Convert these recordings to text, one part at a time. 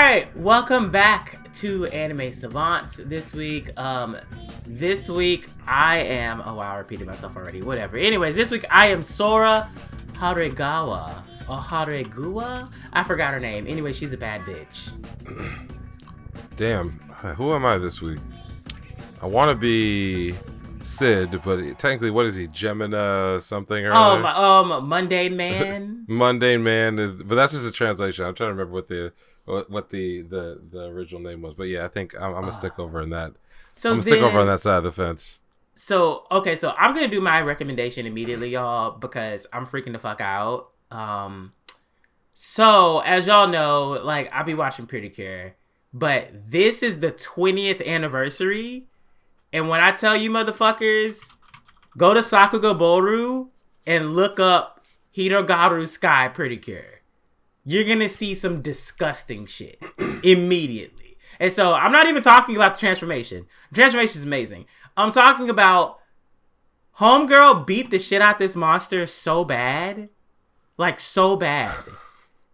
right, welcome back to Anime Savants. This week I am, I repeated myself already, whatever. Anyways, this week I am Sora Haregawa, or Haregawa? I forgot her name. Anyway, she's a bad bitch. Damn, who am I this week? I want to be Sid, but technically, what is he? Gemini something or other? Mundane Man. Mundane Man is, but that's just a translation. I'm trying to remember what the original name was. But yeah, I think I'm gonna stick over in that. Stick over on that side of the fence. So I'm gonna do my recommendation immediately, y'all, because I'm freaking the fuck out. So as y'all know, like, I be watching Pretty Cure, but this is the 20th anniversary. And when I tell you motherfuckers, go to Sakuga Boru and look up Hirogaru Sky Pretty Cure. You're going to see some disgusting shit immediately. And so I'm not even talking about the transformation. The transformation is amazing. I'm talking about Homegirl beat the shit out this monster so bad. Like, so bad.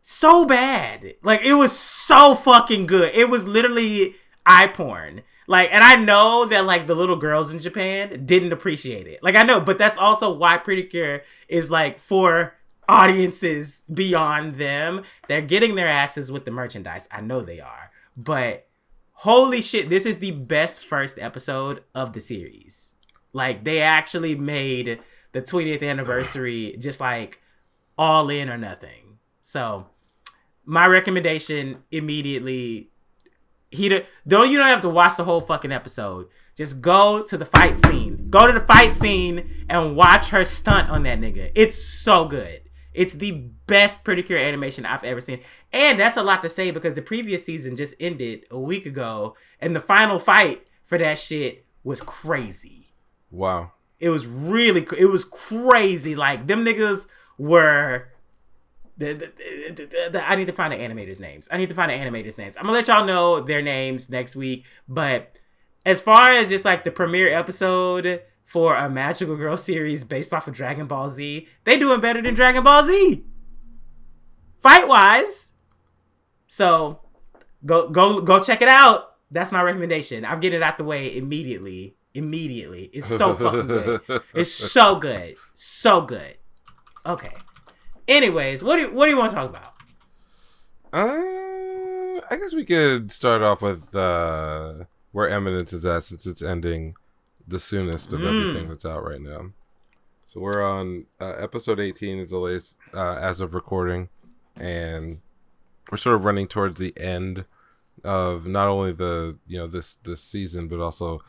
So bad. Like, it was so fucking good. It was literally eye porn. Like, and I know that, like, the little girls in Japan didn't appreciate it. Like, I know, but that's also why Pretty Cure is, like, for audiences beyond them. They're getting their asses with the merchandise. I know they are. But holy shit, this is the best first episode of the series. Like, they actually made the 20th anniversary just, like, all in or nothing. So, my recommendation immediately... you don't have to watch the whole fucking episode. Just go to the fight scene. Go to the fight scene and watch her stunt on that nigga. It's so good. It's the best Pretty Cure animation I've ever seen. And that's a lot to say because the previous season just ended a week ago. And the final fight for that shit was crazy. Wow. It was crazy. Like, them niggas were... I need to find the animators' names. I'm gonna let y'all know their names next week. But as far as just like the premiere episode for a Magical Girl series based off of Dragon Ball Z, they doing better than Dragon Ball Z, fight wise. So go check it out. That's my recommendation. I'm getting it out the way immediately. It's so fucking good. It's so good. Okay. Anyways, what do you want to talk about? I guess we could start off with where Eminence is at, since it's ending the soonest of everything that's out right now. So we're on episode 18 is the latest as of recording, and we're sort of running towards the end of not only the this season, but also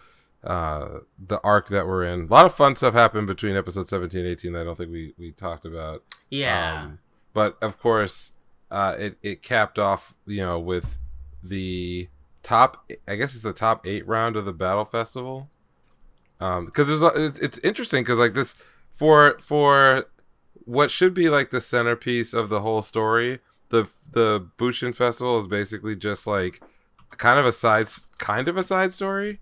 the arc that we're in. A lot of fun stuff happened between episode 17 and 18 that I don't think we talked about. Yeah. But of course, it capped off, with the top, I guess it's the top 8 round of the Battle Festival. Because it's interesting because like this, for what should be like the centerpiece of the whole story, the Bushin Festival is basically just like kind of a side story.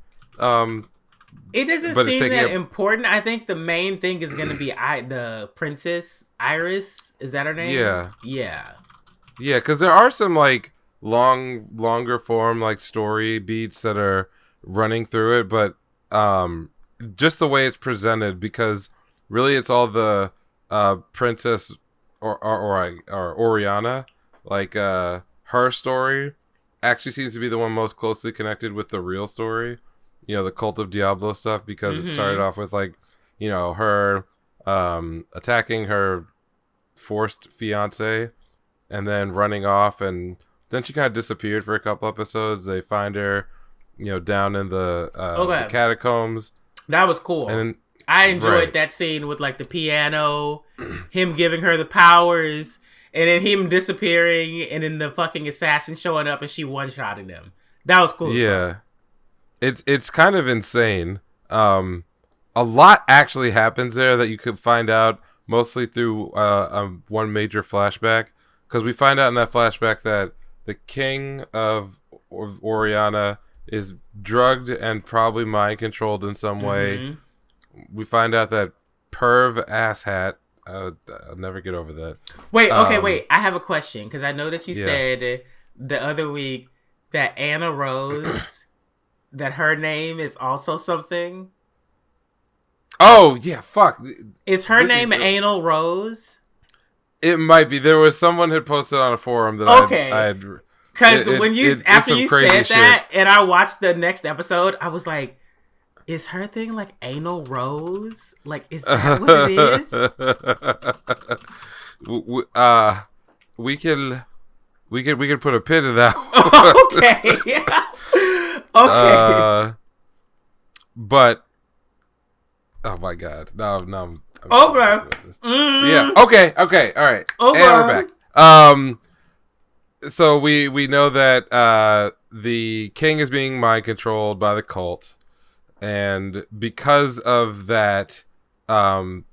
It doesn't seem that important. I think the main thing is going to be the Princess Iris. Is that her name? Yeah. Because there are some like longer form like story beats that are running through it, but just the way it's presented, because really it's all the Princess or Oriana, like her story actually seems to be the one most closely connected with the real story. The Cult of Diablo stuff, because it started off with like, her attacking her forced fiance and then running off, and then she kind of disappeared for a couple episodes. They find her, down in the catacombs. That was cool. And I enjoyed that scene with like the piano, him giving her the powers, and then him disappearing, and then the fucking assassin showing up and she one-shotting him. That was cool. Yeah. It's kind of insane. A lot actually happens there that you could find out mostly through one major flashback, because we find out in that flashback that the king of Oriana is drugged and probably mind controlled in some way. We find out that perv asshat. I'll never get over that. Wait. I have a question, because I know that you said the other week that Anna Rose, that her name is also something. Oh yeah, fuck. Is her name Anal Rose? It might be. There was someone had posted on a forum that I had. Because when after you said that, shit. and I watched the next episode, I was like, "Is her thing like Anal Rose? Like, is that what it is?" We can put a pin in that. Okay. But oh my god, no, I'm okay. Yeah. Okay. All right. Okay. And we're back. So we know that the king is being mind controlled by the cult, and because of that, the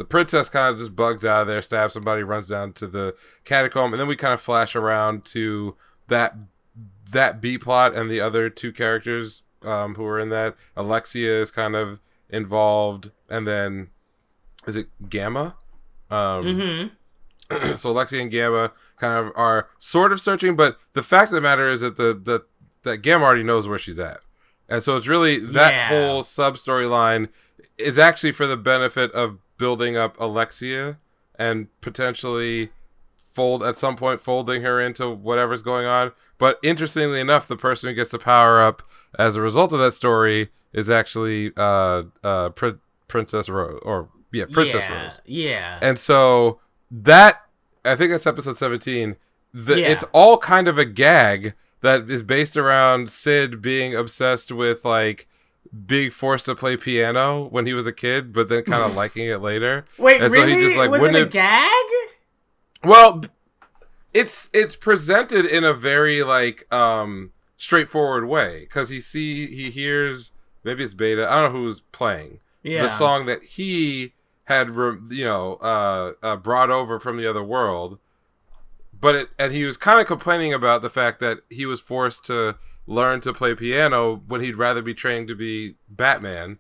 princess kind of just bugs out of there, stabs somebody, runs down to the catacomb, and then we kind of flash around to that B plot and the other two characters who are in that. Alexia is kind of involved, and then is it Gamma? So Alexia and Gamma kind of are sort of searching, but the fact of the matter is that that Gamma already knows where she's at, and so it's really that whole sub storyline is actually for the benefit of building up Alexia and potentially at some point folding her into whatever's going on. But interestingly enough, the person who gets the power up as a result of that story is actually Princess Rose, Princess Rose. Yeah. And so that, I think that's episode 17. It's all kind of a gag that is based around Sid being obsessed with like being forced to play piano when he was a kid, but then kind of liking it later. Wait, and really? So he just, like, was it a gag? Well, it's presented in a very like straightforward way, because he hears, maybe it's Beta, I don't know who's playing the song that he had brought over from the other world, and he was kind of complaining about the fact that he was forced to learn to play piano when he'd rather be trained to be Batman.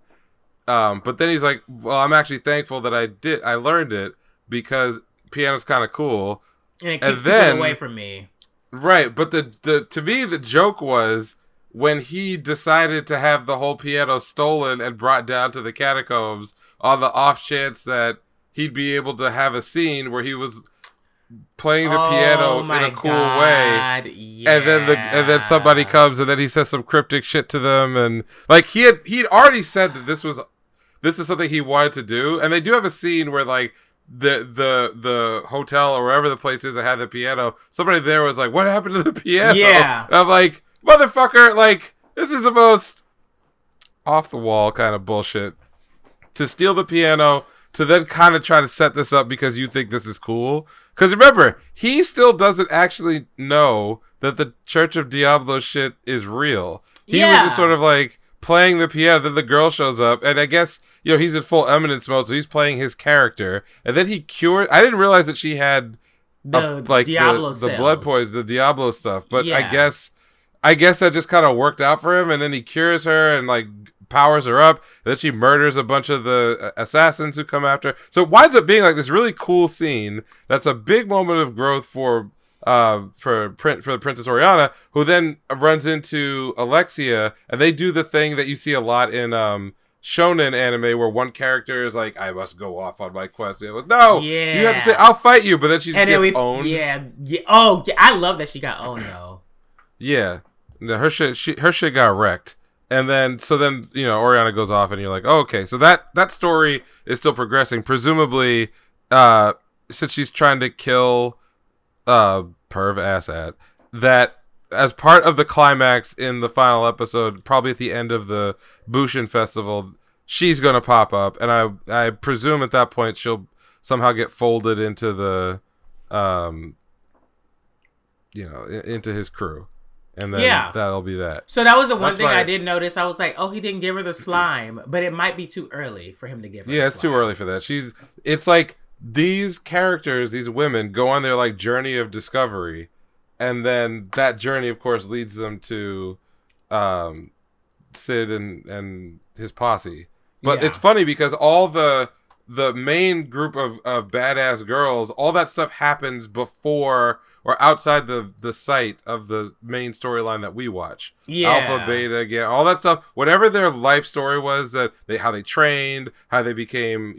But then he's like, well, I'm actually thankful that I learned it because piano's kind of cool. And it keeps people away from me. Right, but to me, the joke was when he decided to have the whole piano stolen and brought down to the catacombs on the off chance that he'd be able to have a scene where he was playing the piano in a cool way, and then somebody comes and then he says some cryptic shit to them, and like he'd already said that this is something he wanted to do, and they do have a scene where like the hotel or wherever the place is that had the piano, somebody there was like, what happened to the piano? And I'm like, motherfucker, like, this is the most off the wall kind of bullshit to steal the piano, to then kind of try to set this up because you think this is cool. Because remember, he still doesn't actually know that the Church of Diablo shit is real. He was just sort of like playing the piano, then the girl shows up, and I guess, he's in full Eminence mode, so he's playing his character, and then he cures. I didn't realize that she had the blood poison, the Diablo stuff, but I guess that just kind of worked out for him, and then he cures her and like powers her up, and then she murders a bunch of the assassins who come after her. So it winds up being like this really cool scene that's a big moment of growth for the Princess Oriana, who then runs into Alexia, and they do the thing that you see a lot in shonen anime where one character is like, I must go off on my quest. It was, no, you have to say, I'll fight you, but then she just gets owned. Oh, I love that she got owned though. Yeah, no, her shit got wrecked. And then, Oriana goes off, and you're like, oh, okay. So that story is still progressing. Presumably, since she's trying to kill perv asshat, that as part of the climax in the final episode, probably at the end of the Bushin Festival, she's going to pop up. And I presume at that point she'll somehow get folded into the, into his crew. And then that'll be that. So that was the one thing I did notice. I was like, oh, he didn't give her the slime, but it might be too early for him to give her the slime. Yeah, it's too early for that. It's like these characters, these women, go on their like journey of discovery, and then that journey, of course, leads them to Sid and his posse. But it's funny because all the main group of badass girls, all that stuff happens before, or outside the sight of the main storyline that we watch. Yeah. Alpha, Beta, yeah, all that stuff. Whatever their life story was, how they trained, how they became,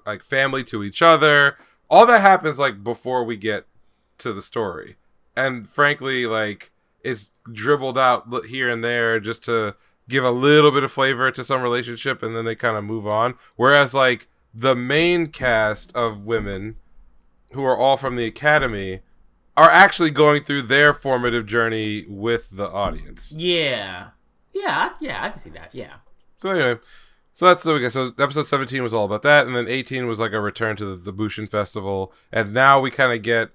like family to each other. All that happens like before we get to the story, and frankly, like it's dribbled out here and there just to give a little bit of flavor to some relationship, and then they kind of move on. Whereas like the main cast of women, who are all from the academy, are actually going through their formative journey with the audience. Yeah, I can see that. Yeah. So anyway. So that's so episode 17 was all about that, and then 18 was like a return to the Bushin Festival, and now we kind of get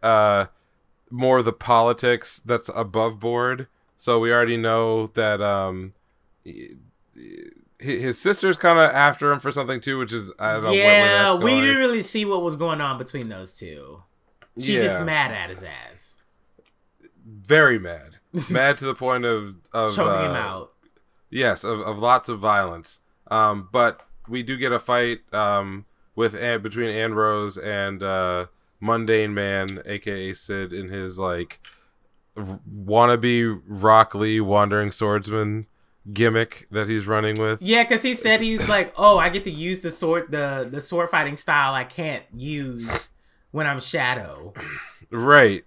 more of the politics that's above board. So we already know that his sister's kind of after him for something too, which is I don't know where that's going. We didn't really see what was going on between those two. She's just mad at his ass. Very mad to the point of choking him out. Yes, of lots of violence. But we do get a fight between Anne Rose and Mundane Man, aka Sid, in his like wannabe Rock Lee wandering swordsman gimmick that he's running with. Yeah, because he said he's like, oh, I get to use the sword fighting style I can't use when I'm Shadow. Right.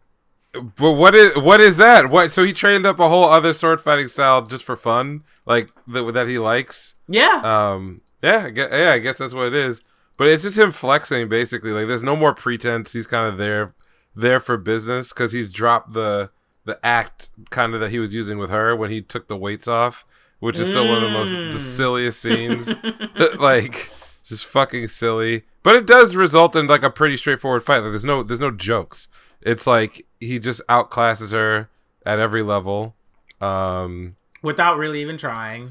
But what is that? What? So he trained up a whole other sword fighting style just for fun, like that he likes. Yeah. I guess that's what it is. But it's just him flexing, basically. Like there's no more pretense. He's kind of there for business because he's dropped the act kind of that he was using with her when he took the weights off, which is still one of the silliest scenes. Like just fucking silly. But it does result in like a pretty straightforward fight. Like there's no jokes. It's like he just outclasses her at every level. Without really even trying.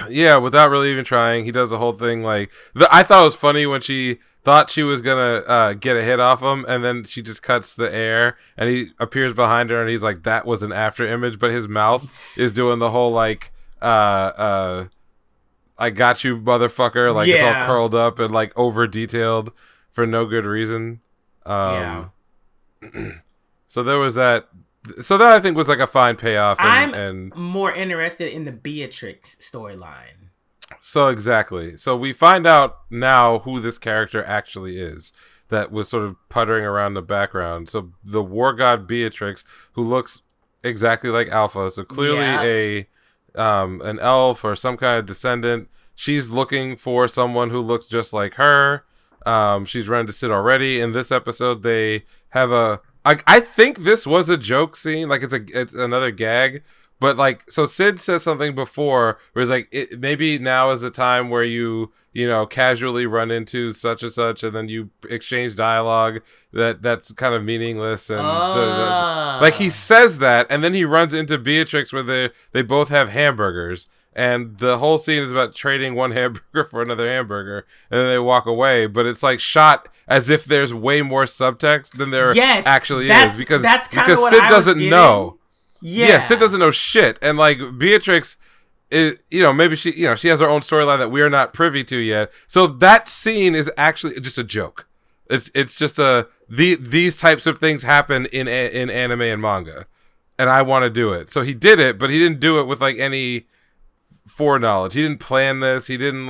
Yeah, without really even trying. He does the whole thing like... I thought it was funny when she thought she was going to get a hit off him, and then she just cuts the air, and he appears behind her, and he's like, that was an after image, but his mouth is doing the whole like... I got you, motherfucker. Like, It's all curled up and like over-detailed for no good reason. So there was that. So that I think was like a fine payoff. And more interested in the Beatrix storyline. So exactly. So we find out now who this character actually is that was sort of puttering around the background. So the war god Beatrix, who looks exactly like Alpha, so clearly an elf or some kind of descendant. She's looking for someone who looks just like her. She's run to Sid already. In this episode, they have I think this was a joke scene, like it's another gag, but like so Sid says something before where it's like maybe now is the time where you casually run into such and such, and then you exchange dialogue that's kind of meaningless, and like he says that, and then he runs into Beatrix where they both have hamburgers. And the whole scene is about trading one hamburger for another hamburger, and then they walk away. But it's like shot as if there's way more subtext than there actually is, because Sid doesn't know. Yeah, Sid doesn't know shit, and like Beatrix is, maybe she has her own storyline that we are not privy to yet. So that scene is actually just a joke. It's just these types of things happen in anime and manga, and I want to do it. So he did it, but he didn't do it with like any foreknowledge. He didn't plan this. He didn't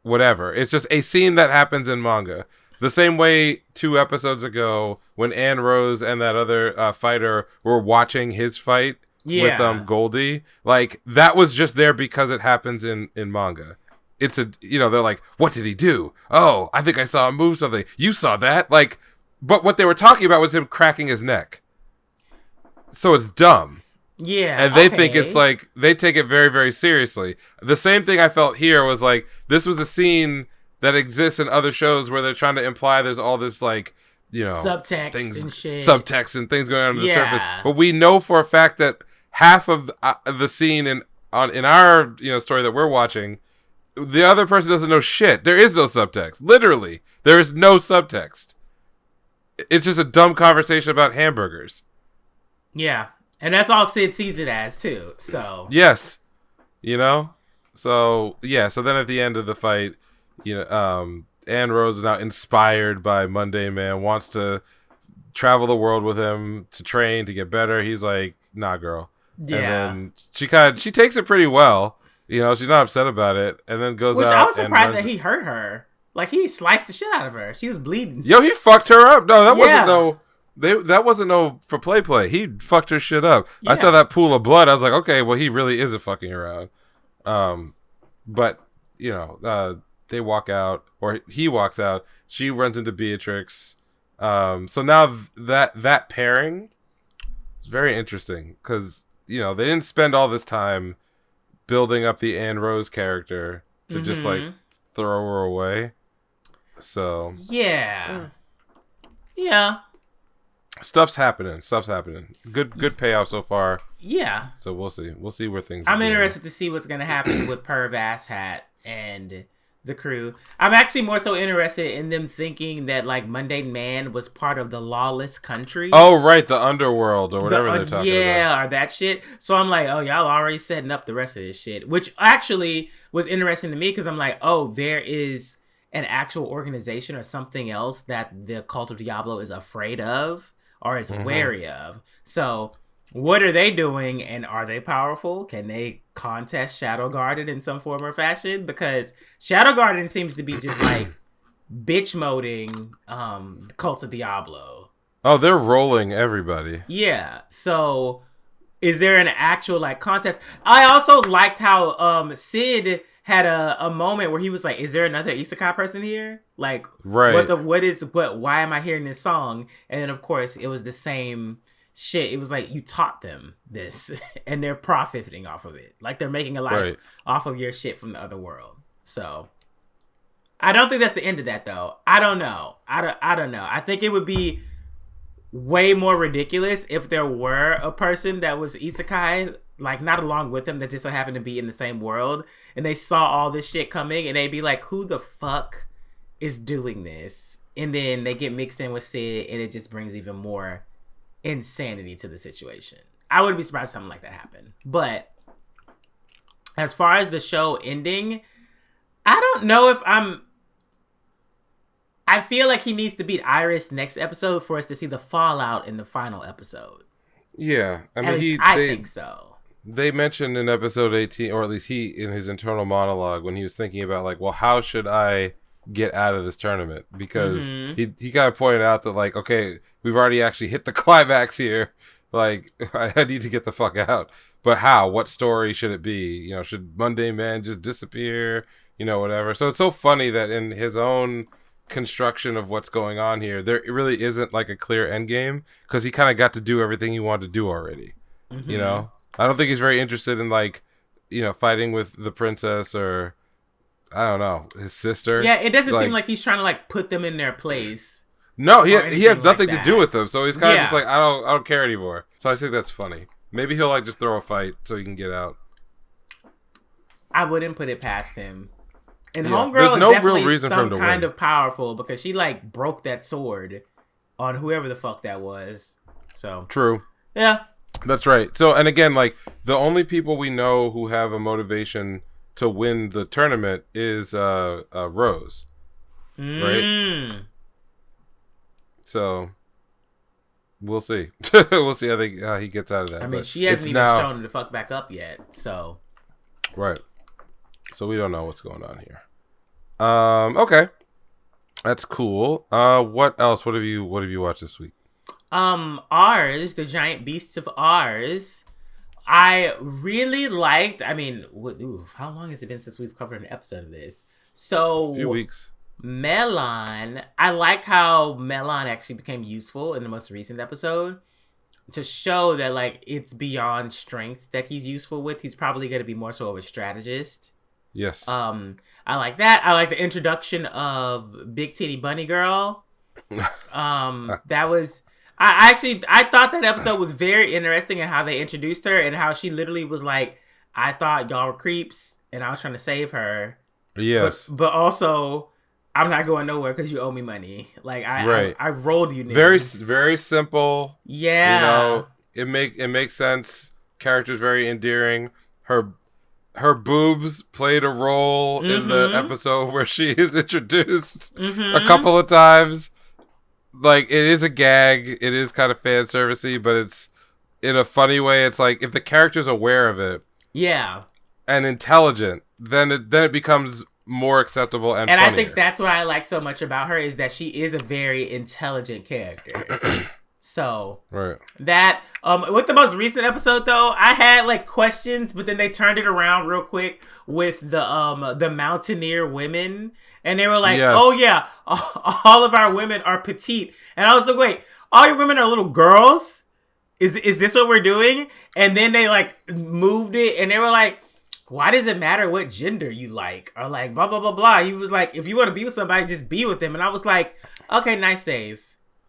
whatever. It's just a scene that happens in manga. The same way 2 episodes ago when Anne Rose and that other fighter were watching his fight with Goldie, like that was just there because it happens in manga. It's they're like, what did he do? Oh, I think I saw him move something. You saw that? Like, but what they were talking about was him cracking his neck. So it's dumb. Yeah, and they think it's like they take it very, very seriously. The same thing I felt here was like this was a scene that exists in other shows where they're trying to imply there's all this like subtext and shit, subtext and things going on under the surface. But we know for a fact that half of the scene in our story that we're watching, the other person doesn't know shit. There is no subtext. Literally, there is no subtext. It's just a dumb conversation about hamburgers. Yeah. And that's all Sid sees it as, too. So yes, So then at the end of the fight, Anne Rose is now inspired by Mundane Man, wants to travel the world with him to train to get better. He's like, nah, girl. Yeah. And then she takes it pretty well. You know, she's not upset about it, and then goes out. Which I was surprised that he hurt her. Like, he sliced the shit out of her. She was bleeding. Yo, he fucked her up. No, that wasn't no. That wasn't no for play. He fucked her shit up. Yeah. I saw that pool of blood. I was like, okay, well, he really isn't fucking around. But you know, they walk out, or he walks out. She runs into Beatrix. So now that pairing is very interesting because you know they didn't spend all this time building up the Anne Rose character to just like throw her away. So yeah. Stuff's happening. Good payoff so far. Yeah. So we'll see where things. I'm interested to see what's gonna happen with Perv Asshat and the crew. I'm actually more so interested in them thinking that like Mundane Man was part of the lawless country. Oh right, the Underworld or whatever they're talking about. Yeah, or that shit. So I'm like, oh, y'all already setting up the rest of this shit, which actually was interesting to me because I'm like, oh, there is an actual organization or something else that the Cult of Diablo is afraid of or is wary of. So what are they doing, and are they powerful? Can they contest Shadow Garden in some form or fashion? Because Shadow Garden seems to be just like bitch moding Cult of Diablo. Oh, they're rolling everybody. Yeah. So is there an actual like contest? I also liked how Sid had a moment where he was like, is there another isekai person here? Like, right. Why am I hearing this song? And then of course it was the same shit. It was like, you taught them this and they're profiting off of it. Like, they're making a life off of your shit from the other world. So I don't think that's the end of that though. I don't know. I don't know. I think it would be way more ridiculous if there were a person that was isekai, like not along with them, that just so happened to be in the same world, and they saw all this shit coming and they'd be like, who the fuck is doing this? And then they get mixed in with Sid and it just brings even more insanity to the situation. I wouldn't be surprised if something like that happened. But as far as the show ending, I don't know if I feel like he needs to beat Iris next episode for us to see the fallout in the final episode. Yeah, I mean, I think so. They mentioned in episode 18, or at least he in his internal monologue, when he was thinking about like, well, how should I get out of this tournament? Because he kind of pointed out that like, okay, we've already actually hit the climax here. Like, I need to get the fuck out. But how? What story should it be? You know, should Mundane Man just disappear? You know, whatever. So it's so funny that in his own construction of what's going on here, there really isn't like a clear end game because he kind of got to do everything he wanted to do already. You know, I don't think he's very interested in like, you know, fighting with the princess or I don't know, his sister. Yeah, it doesn't seem like he's trying to like put them in their place. No, he has nothing to do with them, so he's kind of just like, I don't care anymore. So I think that's funny. Maybe he'll like just throw a fight so he can get out. I wouldn't put it past him. And Homegirl There's is no definitely real reason for him to kind win. of powerful because she like broke that sword on whoever the fuck that was. So true. Yeah. That's right. So, and again, like the only people we know who have a motivation to win the tournament is Rose, right? So we'll see. We'll see how he gets out of that. I mean, she hasn't even shown the fuck back up yet. So right. So we don't know what's going on here. Okay, that's cool. What else? What have you watched this week? Ours, the Giant Beasts of Ours. I really liked. I mean, how long has it been since we've covered an episode of this? So a few weeks. Melon. I like how Melon actually became useful in the most recent episode to show that like it's beyond strength that he's useful with. He's probably going to be more so of a strategist. Yes. I like that. I like the introduction of Big Titty Bunny Girl. That was. I thought that episode was very interesting in how they introduced her and how she literally was like, I thought y'all were creeps and I was trying to save her. Yes. But also, I'm not going nowhere because you owe me money. Like I rolled you niggas. Very, very simple. Yeah. You know, it makes sense. Character's very endearing. Her boobs played a role in the episode where she is introduced a couple of times. like it is a gag. It is kind of fan servicey, but it's in a funny way. It's like if the character's aware of it, yeah, and intelligent, then it becomes more acceptable and funnier. I think that's what I like so much about her is that she is a very intelligent character. So right. That with the most recent episode though, I had like questions, but then they turned it around real quick with the Mountaineer women, and they were like, yes. "Oh yeah, all of our women are petite," and I was like, "Wait, all your women are little girls? Is this what we're doing?" And then they like moved it, and they were like, "Why does it matter what gender you like?" Or like blah blah blah blah. He was like, "If you want to be with somebody, just be with them." And I was like, "Okay, nice save."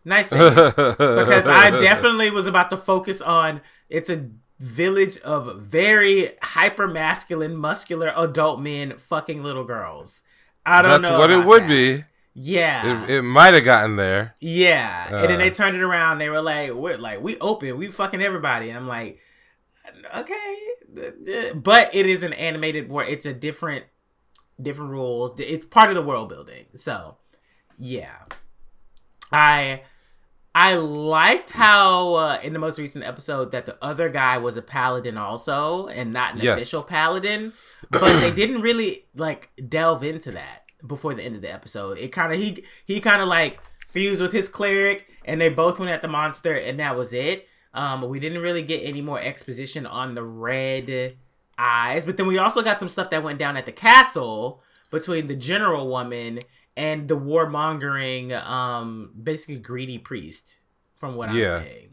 Nice save. Because I definitely was about to focus on it's a village of very hyper masculine, muscular adult men fucking little girls. I don't know. That's what it would be. Yeah. It might have gotten there. Yeah. And then they turned it around. They were like, we open. We fucking everybody. And I'm like, okay. But it is an animated where it's a different rules. It's part of the world building. So, yeah. I liked how in the most recent episode that the other guy was a paladin also and not an official paladin, but they didn't really like delve into that before the end of the episode. It kind of he kind of like fused with his cleric and they both went at the monster and that was it. We didn't really get any more exposition on the red eyes, but then we also got some stuff that went down at the castle between the general woman and the warmongering, basically greedy priest, from what I'm saying.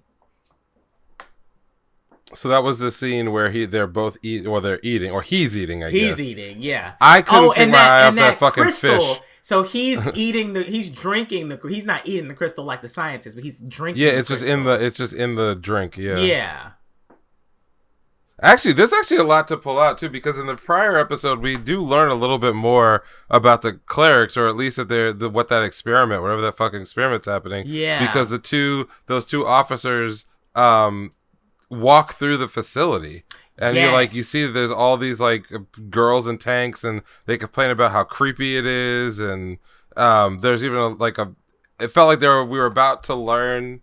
So that was the scene where they're both eating, or they're eating, or he's eating. I guess he's eating. Yeah, I couldn't take my eye off that fucking crystal, fish. So he's he's drinking the. He's not eating the crystal like the scientist, but he's drinking. Yeah, it's just in the drink. Yeah. Yeah. Actually, there's actually a lot to pull out too, because in the prior episode we do learn a little bit more about the clerics, or at least that what that experiment, whatever that fucking experiment's happening. Yeah. Because those two officers walk through the facility, and you're like, you see that there's all these like girls in tanks, and they complain about how creepy it is, and there's even it felt like we were about to learn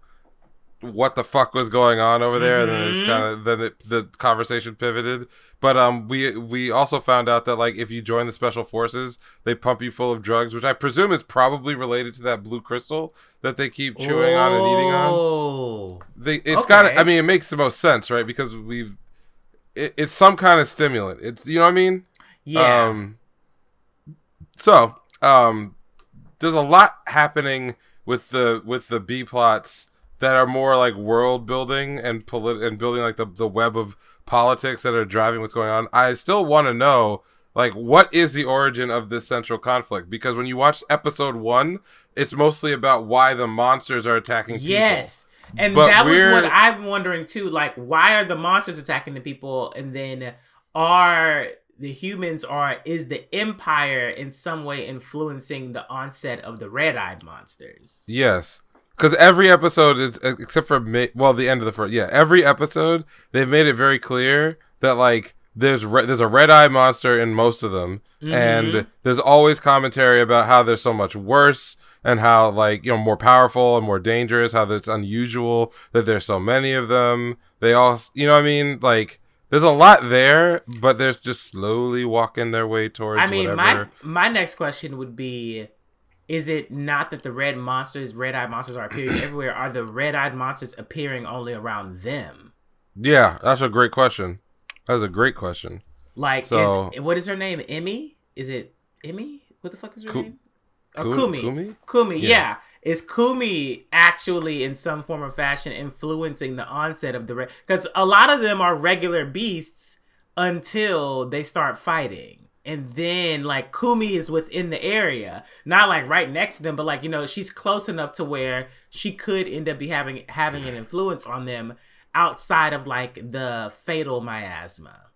what the fuck was going on over there, and then it's kind of the conversation pivoted. But we also found out that like if you join the special forces, they pump you full of drugs, which I presume is probably related to that blue crystal that they keep chewing on and eating on. Got. I mean, it makes the most sense, right? Because it's some kind of stimulant. It's, you know what I mean? Yeah. So there's a lot happening with the B plots that are more like world building and building like the web of politics that are driving what's going on. I still want to know like what is the origin of this central conflict, because when you watch episode 1, it's mostly about why the monsters are attacking people. Yes. And that was what I'm wondering too, like why are the monsters attacking the people, and then are the humans, or is the Empire in some way influencing the onset of the red-eyed monsters? Yes. Because every episode is, except for the end of the first, every episode they've made it very clear that like there's a red eye monster in most of them, and there's always commentary about how they're so much worse and how like more powerful and more dangerous. How it's unusual that there's so many of them. They all, what I mean, like there's a lot there, but they're just slowly walking their way towards. I mean, whatever. my next question would be, is it not that the red-eyed monsters are appearing everywhere? Are the red-eyed monsters appearing only around them? Yeah, that's a great question. That's a great question. Like, what is her name? Emmy? Is it Emmy? What the fuck is her name? Kumi. Kumi, yeah. Is Kumi actually in some form or fashion influencing the onset of the red? Because a lot of them are regular beasts until they start fighting. And then, like, Kumi is within the area. Not, like, right next to them, but, like, she's close enough to where she could end up having an influence on them outside of, like, the fatal miasma.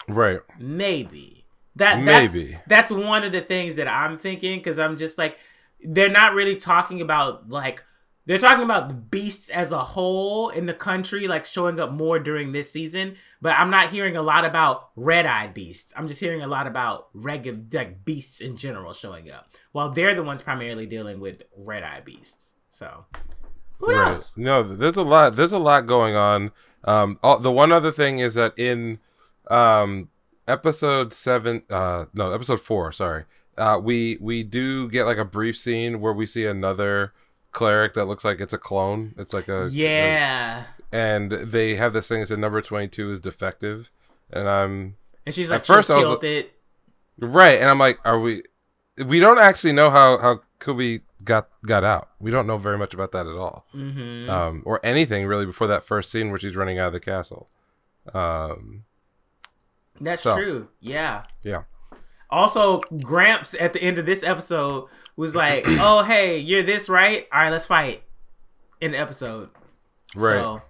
Right. Maybe. That's one of the things that I'm thinking, because I'm just, like, they're not really talking about, like, they're talking about the beasts as a whole in the country, like showing up more during this season. But I'm not hearing a lot about red-eyed beasts. I'm just hearing a lot about regular beasts in general showing up. While they're the ones primarily dealing with red-eyed beasts. So who knows? No, there's a lot. There's a lot going on. The one other thing is that in episode 4. Sorry, we do get like a brief scene where we see another cleric that looks like it's a clone. It's like and they have this thing that said number 22 is defective, and she's like, first she killed it. Right, and I'm like, we don't actually know how Kubi got out. We don't know very much about that at all. Mm-hmm. Or anything really before that first scene where she's running out of the castle. That's true. Yeah. Yeah. Also, Gramps at the end of this episode was like, "Oh, hey, you're this, right? All right, let's fight." In the episode, right? So,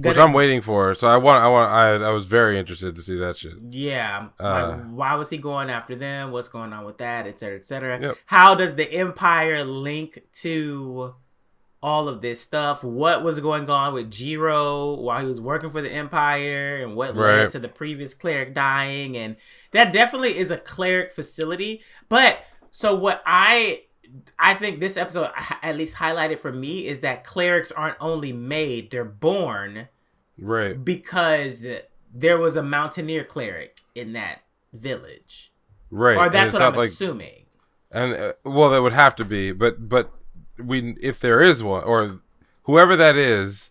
which I'm waiting for. So I was very interested to see that shit. Yeah. Like, why was he going after them? What's going on with that? Et cetera, et cetera. Yep. How does the Empire link to all of this stuff? What was going on with Jiro while he was working for the Empire, and what led to the previous cleric dying? And that definitely is a cleric facility. But so what I think this episode at least highlighted for me is that clerics aren't only made, they're born. Right. Because there was a mountaineer cleric in that village. Right. Or that's what I'm assuming. And well, that would have to be, but if there is one, or whoever that is,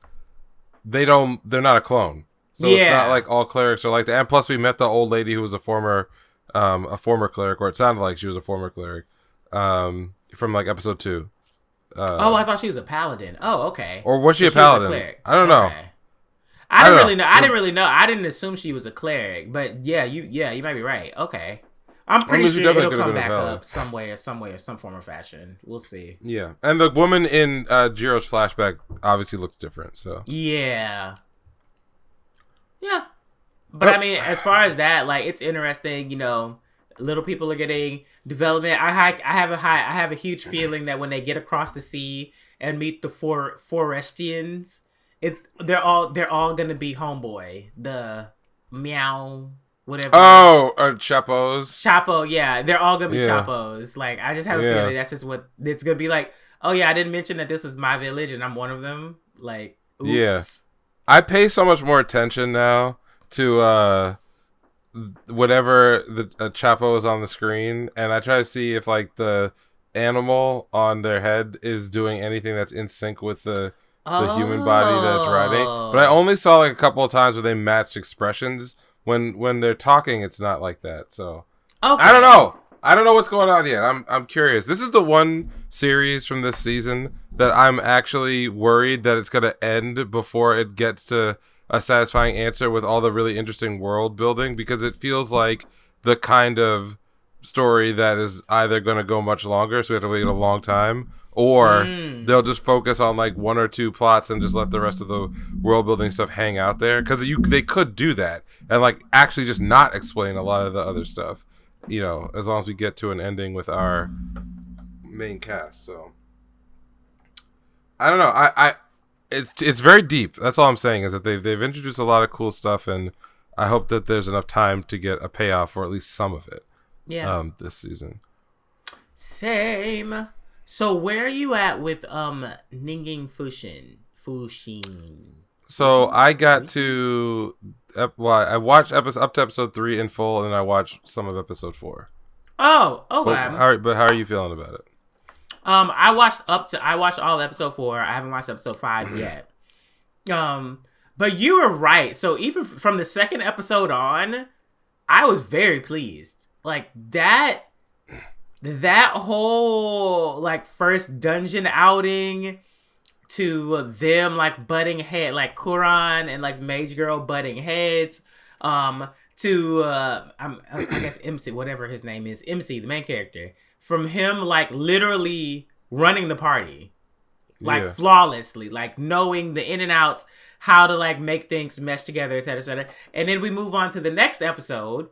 they're not a clone. So it's not like all clerics are like that. And plus we met the old lady who was a former cleric, or it sounded like she was a former cleric. From like episode 2. I thought she was a paladin. Oh, okay. Or was she a paladin? I don't know. I didn't really know. I didn't really know. I didn't assume she was a cleric, but you might be right. Okay. I'm pretty sure it'll come back up some way or some form or fashion. We'll see. Yeah. And the woman in Jiro's flashback obviously looks different, so. Yeah. Yeah. But I mean, as far as that, like, it's interesting, little people are getting development. I have a huge feeling that when they get across the sea and meet the Forestians, they're all gonna be homeboy. The meow whatever. Oh, Chapos. Chapo, yeah, they're all gonna be Chapos. Like, I just have a feeling that's just what it's gonna be like. Oh yeah, I didn't mention that this is my village and I'm one of them. Like, oops. Yeah, I pay so much more attention now to whatever the Chapo is on the screen, and I try to see if like the animal on their head is doing anything that's in sync with the human body that's riding. But I only saw like a couple of times where they matched expressions. When they're talking, it's not like that. So I don't know what's going on here. I'm curious. This is the one series from this season that I'm actually worried that it's gonna end before it gets to a satisfying answer with all the really interesting world building, because it feels like the kind of story that is either going to go much longer, so we have to wait a long time, or they'll just focus on like one or two plots and just let the rest of the world building stuff hang out there, because they could do that and like actually just not explain a lot of the other stuff, as long as we get to an ending with our main cast. So I don't know. It's very deep. That's all I'm saying, is that they've introduced a lot of cool stuff, and I hope that there's enough time to get a payoff for at least some of it. Yeah. This season. Same. So where are you at with Ninging Fushin? So I got to I watched up to episode 3 in full, and then I watched some of episode 4. Oh, okay. But how are you feeling about it? I watched all of episode 4. I haven't watched episode 5 yet. But you were right. So even from the second episode on, I was very pleased. Like that whole like first dungeon outing to them like butting head, like Kuran and like Mage Girl butting heads. To I guess MC, whatever his name is, MC, the main character. From him, like, literally running the party, like, flawlessly, like, knowing the in and outs, how to, like, make things mesh together, etc., etc. And then we move on to the next episode,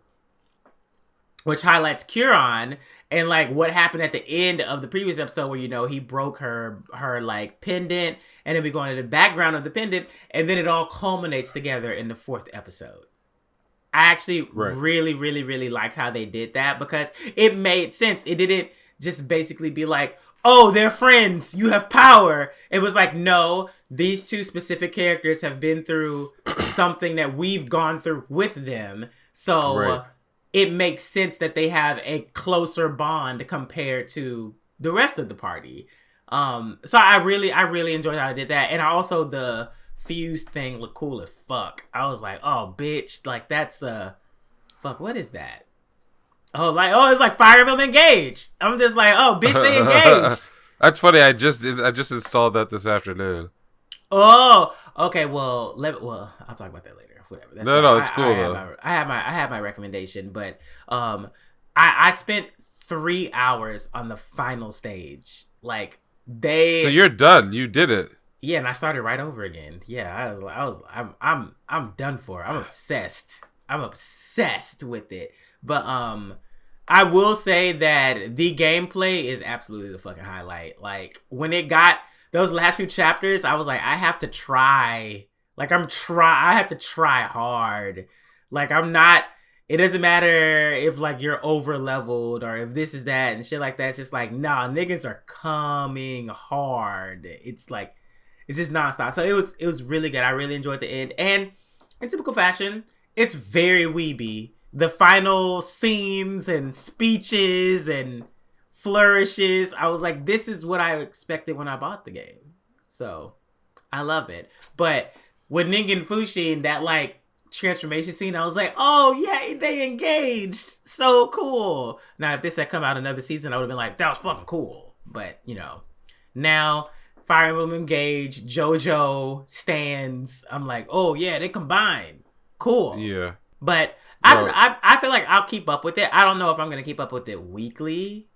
which highlights Kuran, and, like, what happened at the end of the previous episode where, he broke her like, pendant, and then we go into the background of the pendant, and then it all culminates together in the 4th episode. I actually really, really, really liked how they did that, because it made sense. It didn't just basically be like, oh, they're friends, you have power. It was like, no, these two specific characters have been through something that we've gone through with them. So it makes sense that they have a closer bond compared to the rest of the party. So I really enjoyed how I did that. And also the fuse thing looked cool as fuck. I was like, oh, bitch, like that's fuck, what is that? Oh, it's like Fire Emblem Engage. I'm just like, oh, bitch, they engaged. That's funny. I just installed that this afternoon. Oh, okay. Well, I'll talk about that later. Whatever. That's no, it's cool though. I have my recommendation, but I spent 3 hours on the final stage. Like So you're done. You did it. Yeah, and I started right over again. Yeah, I'm done for. I'm obsessed. I'm obsessed with it. But I will say that the gameplay is absolutely the fucking highlight. Like when it got those last few chapters, I was like, I have to try. Like I have to try hard. Like it doesn't matter if like you're over leveled or if this is that and shit like that. It's just like, nah, niggas are coming hard. It's like, it's just nonstop. So it was really good. I really enjoyed the end. And in typical fashion, it's very weeby. The final scenes and speeches and flourishes, I was like, this is what I expected when I bought the game. So I love it. But with Ningen Fushin, that like transformation scene, I was like, oh yeah, they engaged. So cool. Now if this had come out another season, I would have been like, that was fucking cool. But now Fire Emblem Engage, JoJo stands. I'm like, oh yeah, they combine. Cool. Yeah. But I feel like I'll keep up with it. I don't know if I'm going to keep up with it weekly.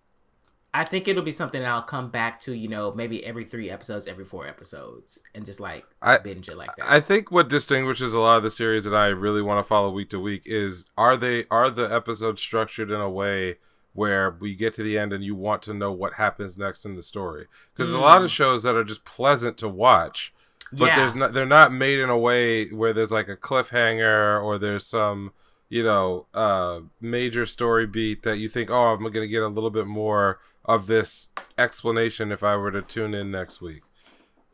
I think it'll be something that I'll come back to, maybe every 3 episodes, every 4 episodes, and just like binge it like that. I think what distinguishes a lot of the series that I really want to follow week to week is are the episodes structured in a way where we get to the end and you want to know what happens next in the story? Because there's a lot of shows that are just pleasant to watch, but they're not made in a way where there's like a cliffhanger or there's some major story beat that you think, oh, I'm going to get a little bit more of this explanation if I were to tune in next week.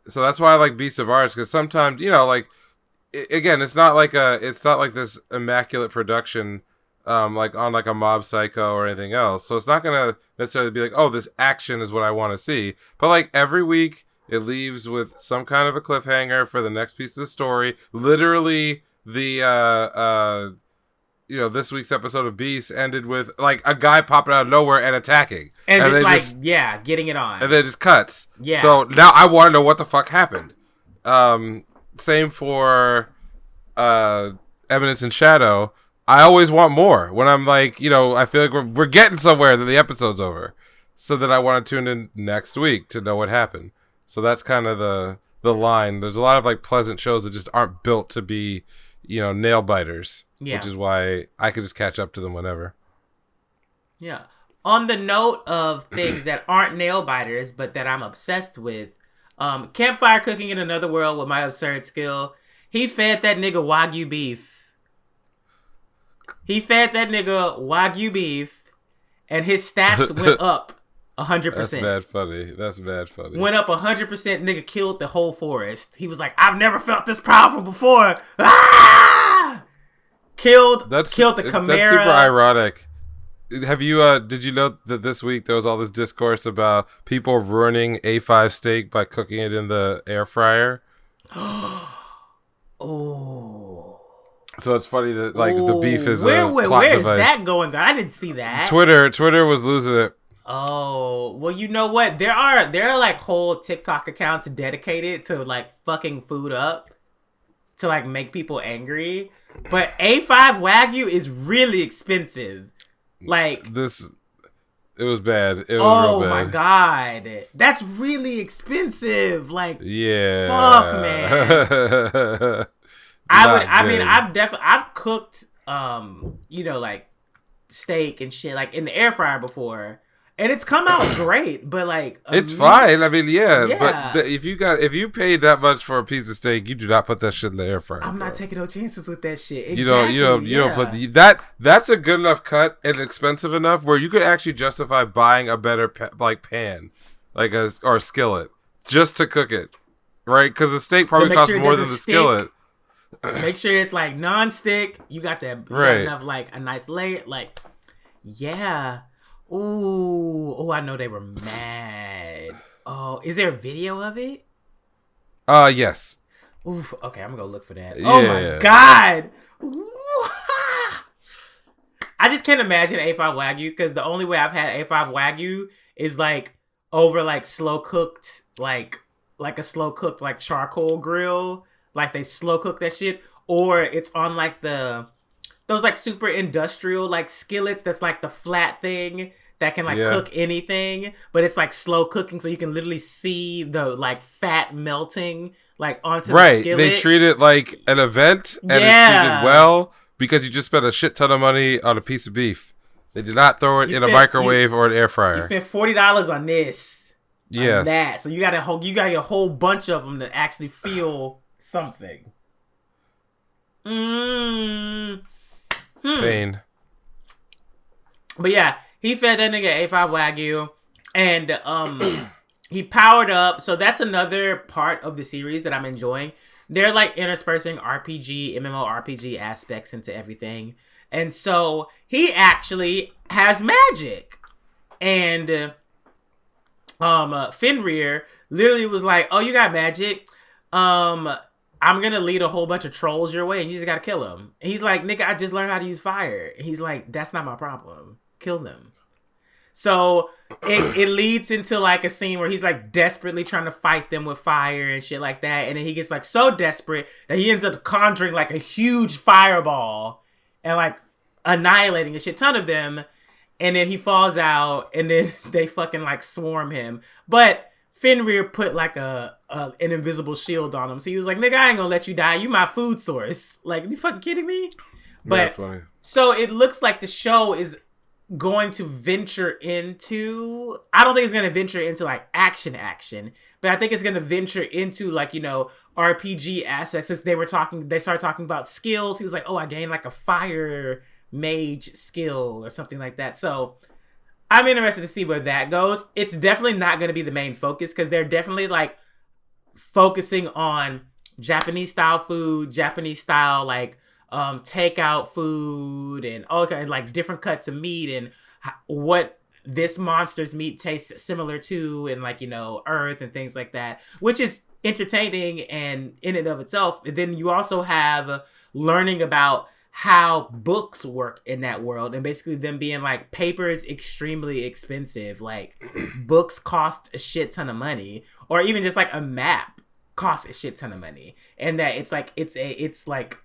So that's why I like Beasts of Arts, because sometimes, again, it's not like this immaculate production, like on like a Mob Psycho or anything else. So it's not going to necessarily be like, oh, this action is what I want to see. But like every week it leaves with some kind of a cliffhanger for the next piece of the story. Literally the, this week's episode of Beast ended with like a guy popping out of nowhere and attacking. And getting it on. And then it just cuts. Yeah. So now I want to know what the fuck happened. Same for Eminence and Shadow. I always want more. When I'm like, I feel like we're getting somewhere, then the episode's over. So that I want to tune in next week to know what happened. So that's kind of the line. There's a lot of like pleasant shows that just aren't built to be, nail biters. Yeah. Which is why I could just catch up to them whenever. Yeah. On the note of things that aren't nail biters, but that I'm obsessed with, campfire cooking in another world with my absurd skill. He fed that nigga Wagyu beef. And his stats went up 100%. That's bad funny. Went up 100%. Nigga killed the whole forest. He was like, I've never felt this powerful before. Ah! Killed the Chimera. That's super ironic. Have you did you know that this week there was all this discourse about people ruining A5 steak by cooking it in the air fryer? Oh. So it's funny that like the beef is where is that going? I didn't see that. Twitter was losing it. Oh, well, you know what? There are like whole TikTok accounts dedicated to like fucking food up to like make people angry. But A5 Wagyu is really expensive. Like it was bad. It was real bad. Oh my god, that's really expensive. Like, yeah, fuck, man. I've cooked like steak and shit like in the air fryer before. And it's come out great, but like it's fine. I mean, yeah. But if you paid that much for a piece of steak, you do not put that shit in the air fryer. I'm not taking no chances with that shit. Exactly, you don't put that's a good enough cut and expensive enough where you could actually justify buying a better pan. or a skillet just to cook it, right? Because the steak probably costs more than the skillet. Make sure it's like non-stick. You got that right. Enough like a nice layer. Like, yeah. Ooh, I know they were mad. Oh, is there a video of it? Yes. Oof. Okay, I'm gonna go look for that. Yeah. Oh my god. I just can't imagine A5 Wagyu because the only way I've had A5 Wagyu is like over like slow cooked, like a slow cooked like charcoal grill. Like they slow cook that shit, or it's on like those like super industrial like skillets that's like the flat thing that can like cook anything, but it's like slow cooking, so you can literally see the like fat melting like onto the skillet. They treat it like an event, and it's treated well because you just spent a shit ton of money on a piece of beef. They did not throw it in a microwave or an air fryer. You spent $40 on this, yes, that. So you got a whole bunch of them to actually feel something. Pain. But yeah, he fed that nigga A5 Wagyu, and he powered up. So that's another part of the series that I'm enjoying. They're like interspersing RPG, MMORPG aspects into everything. And so he actually has magic. And Fenrir literally was like, "Oh, you got magic? I'm gonna lead a whole bunch of trolls your way, and you just gotta kill them." And he's like, "Nigga, I just learned how to use fire." And he's like, "That's not my problem. Kill them." So it leads into like a scene where he's like desperately trying to fight them with fire and shit like that. And then he gets like so desperate that he ends up conjuring like a huge fireball and like annihilating a shit ton of them. And then he falls out, and then they fucking like swarm him. But Fenrir put like an invisible shield on him. So he was like, "Nigga, I ain't gonna let you die. You my food source." Like, you fucking kidding me? But funny. So it looks like the show is going to venture into, I don't think it's going to venture into like action, but I think it's going to venture into like, you know, RPG aspects. Since they started talking about skills. He was like, "Oh, I gained like a fire mage skill or something like that." So I'm interested to see where that goes. It's definitely not going to be the main focus because they're definitely like focusing on Japanese style food, Japanese style like takeout food, and all kind of like different cuts of meat and what this monster's meat tastes similar to, and like, you know, earth and things like that, which is entertaining and in and of itself. And then you also have learning about how books work in that world, and basically them being like, paper is extremely expensive. Like books cost a shit ton of money, or even just like a map costs a shit ton of money, and that it's like it's like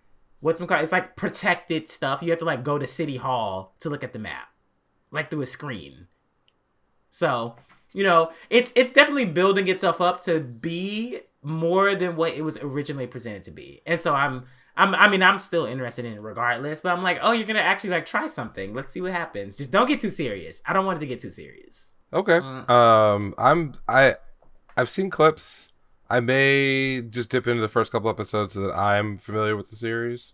it's like protected stuff. You have to like go to City Hall to look at the map, like through a screen. So, you know, it's definitely building itself up to be more than what it was originally presented to be. And so I'm still interested in it regardless, but I'm like, oh, you're gonna actually like try something. Let's see what happens. Just don't get too serious. I don't want it to get too serious. Okay. I've seen clips. I may just dip into the first couple episodes so that I'm familiar with the series.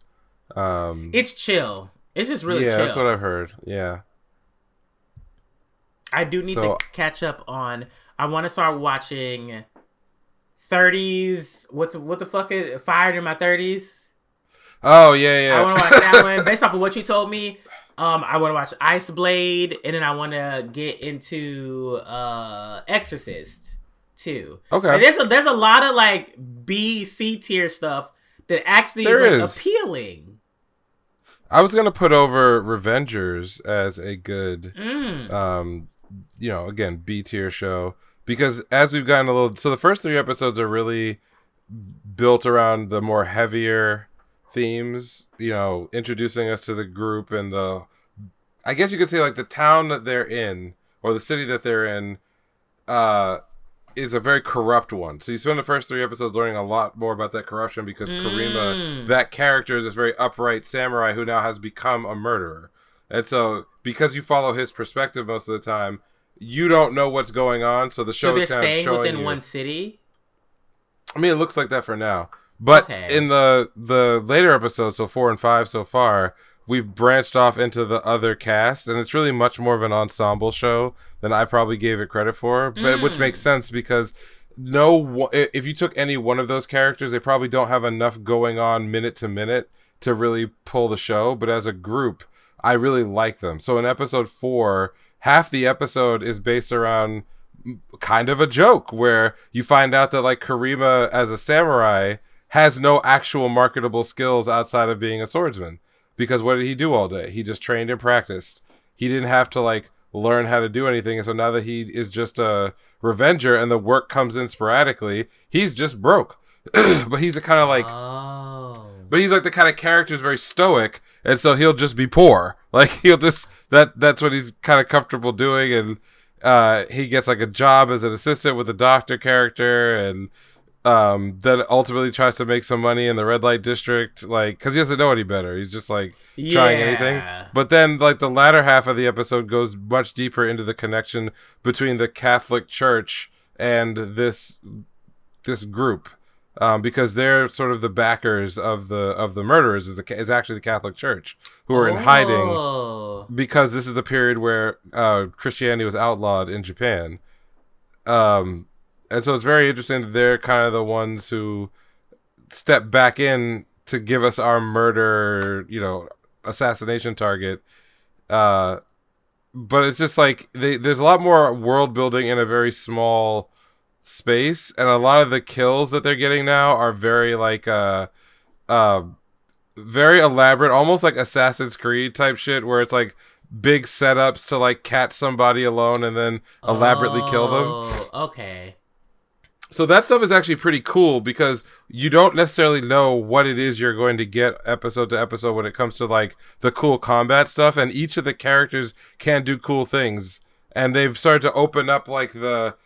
It's chill. It's just really chill. Yeah, that's what I've heard. Yeah. I do need to catch up on. I want to start watching 30s. What the fuck is Fired in My 30s? Oh, yeah. I want to watch that one. Based off of what you told me, I want to watch Ice Blade, and then I want to get into Exorcist too. Okay. And there's a lot of like B, C tier stuff that actually is like appealing. I was gonna put over Revengers as a good, you know, again, B tier show, because as we've gotten a little, so the first 3 episodes are really built around the more heavier themes, you know, introducing us to the group and I guess you could say like the town that they're in, or the city that they're in, is a very corrupt one. So you spend the first 3 episodes learning a lot more about that corruption, because Karima, that character, is this very upright samurai who now has become a murderer. And so because you follow his perspective most of the time, you don't know what's going on. So the show is kind of showing you. So they're staying within one city? I mean, it looks like that for now. But in the later episodes, so 4 and 5 so far, we've branched off into the other cast, and it's really much more of an ensemble show than I probably gave it credit for, but which makes sense because if you took any one of those characters, they probably don't have enough going on minute to minute to really pull the show, but as a group, I really like them. So in episode 4, half the episode is based around kind of a joke where you find out that like Karima as a samurai has no actual marketable skills outside of being a swordsman. Because what did he do all day? He just trained and practiced. He didn't have to like learn how to do anything. And so now that he is just a revenger and the work comes in sporadically, he's just broke. But he's the kind of like, but he's like the kind of character who's very stoic. And so he'll just be poor. Like he'll just, that's what he's kind of comfortable doing. And he gets like a job as an assistant with the doctor character, and then ultimately tries to make some money in the red light district, like because he doesn't know any better. He's just like trying anything. But then like the latter half of the episode goes much deeper into the connection between the Catholic Church and this group, because they're sort of the backers of the murderers is actually the Catholic Church, who are in hiding because this is the period where Christianity was outlawed in Japan. And so it's very interesting that they're kind of the ones who step back in to give us our murder, assassination target. But it's just like there's a lot more world building in a very small space, and a lot of the kills that they're getting now are very like very elaborate, almost like Assassin's Creed type shit, where it's like big setups to like catch somebody alone and then elaborately kill them. Okay. So that stuff is actually pretty cool because you don't necessarily know what it is you're going to get episode to episode when it comes to like the cool combat stuff, and each of the characters can do cool things, and they've started to open up like the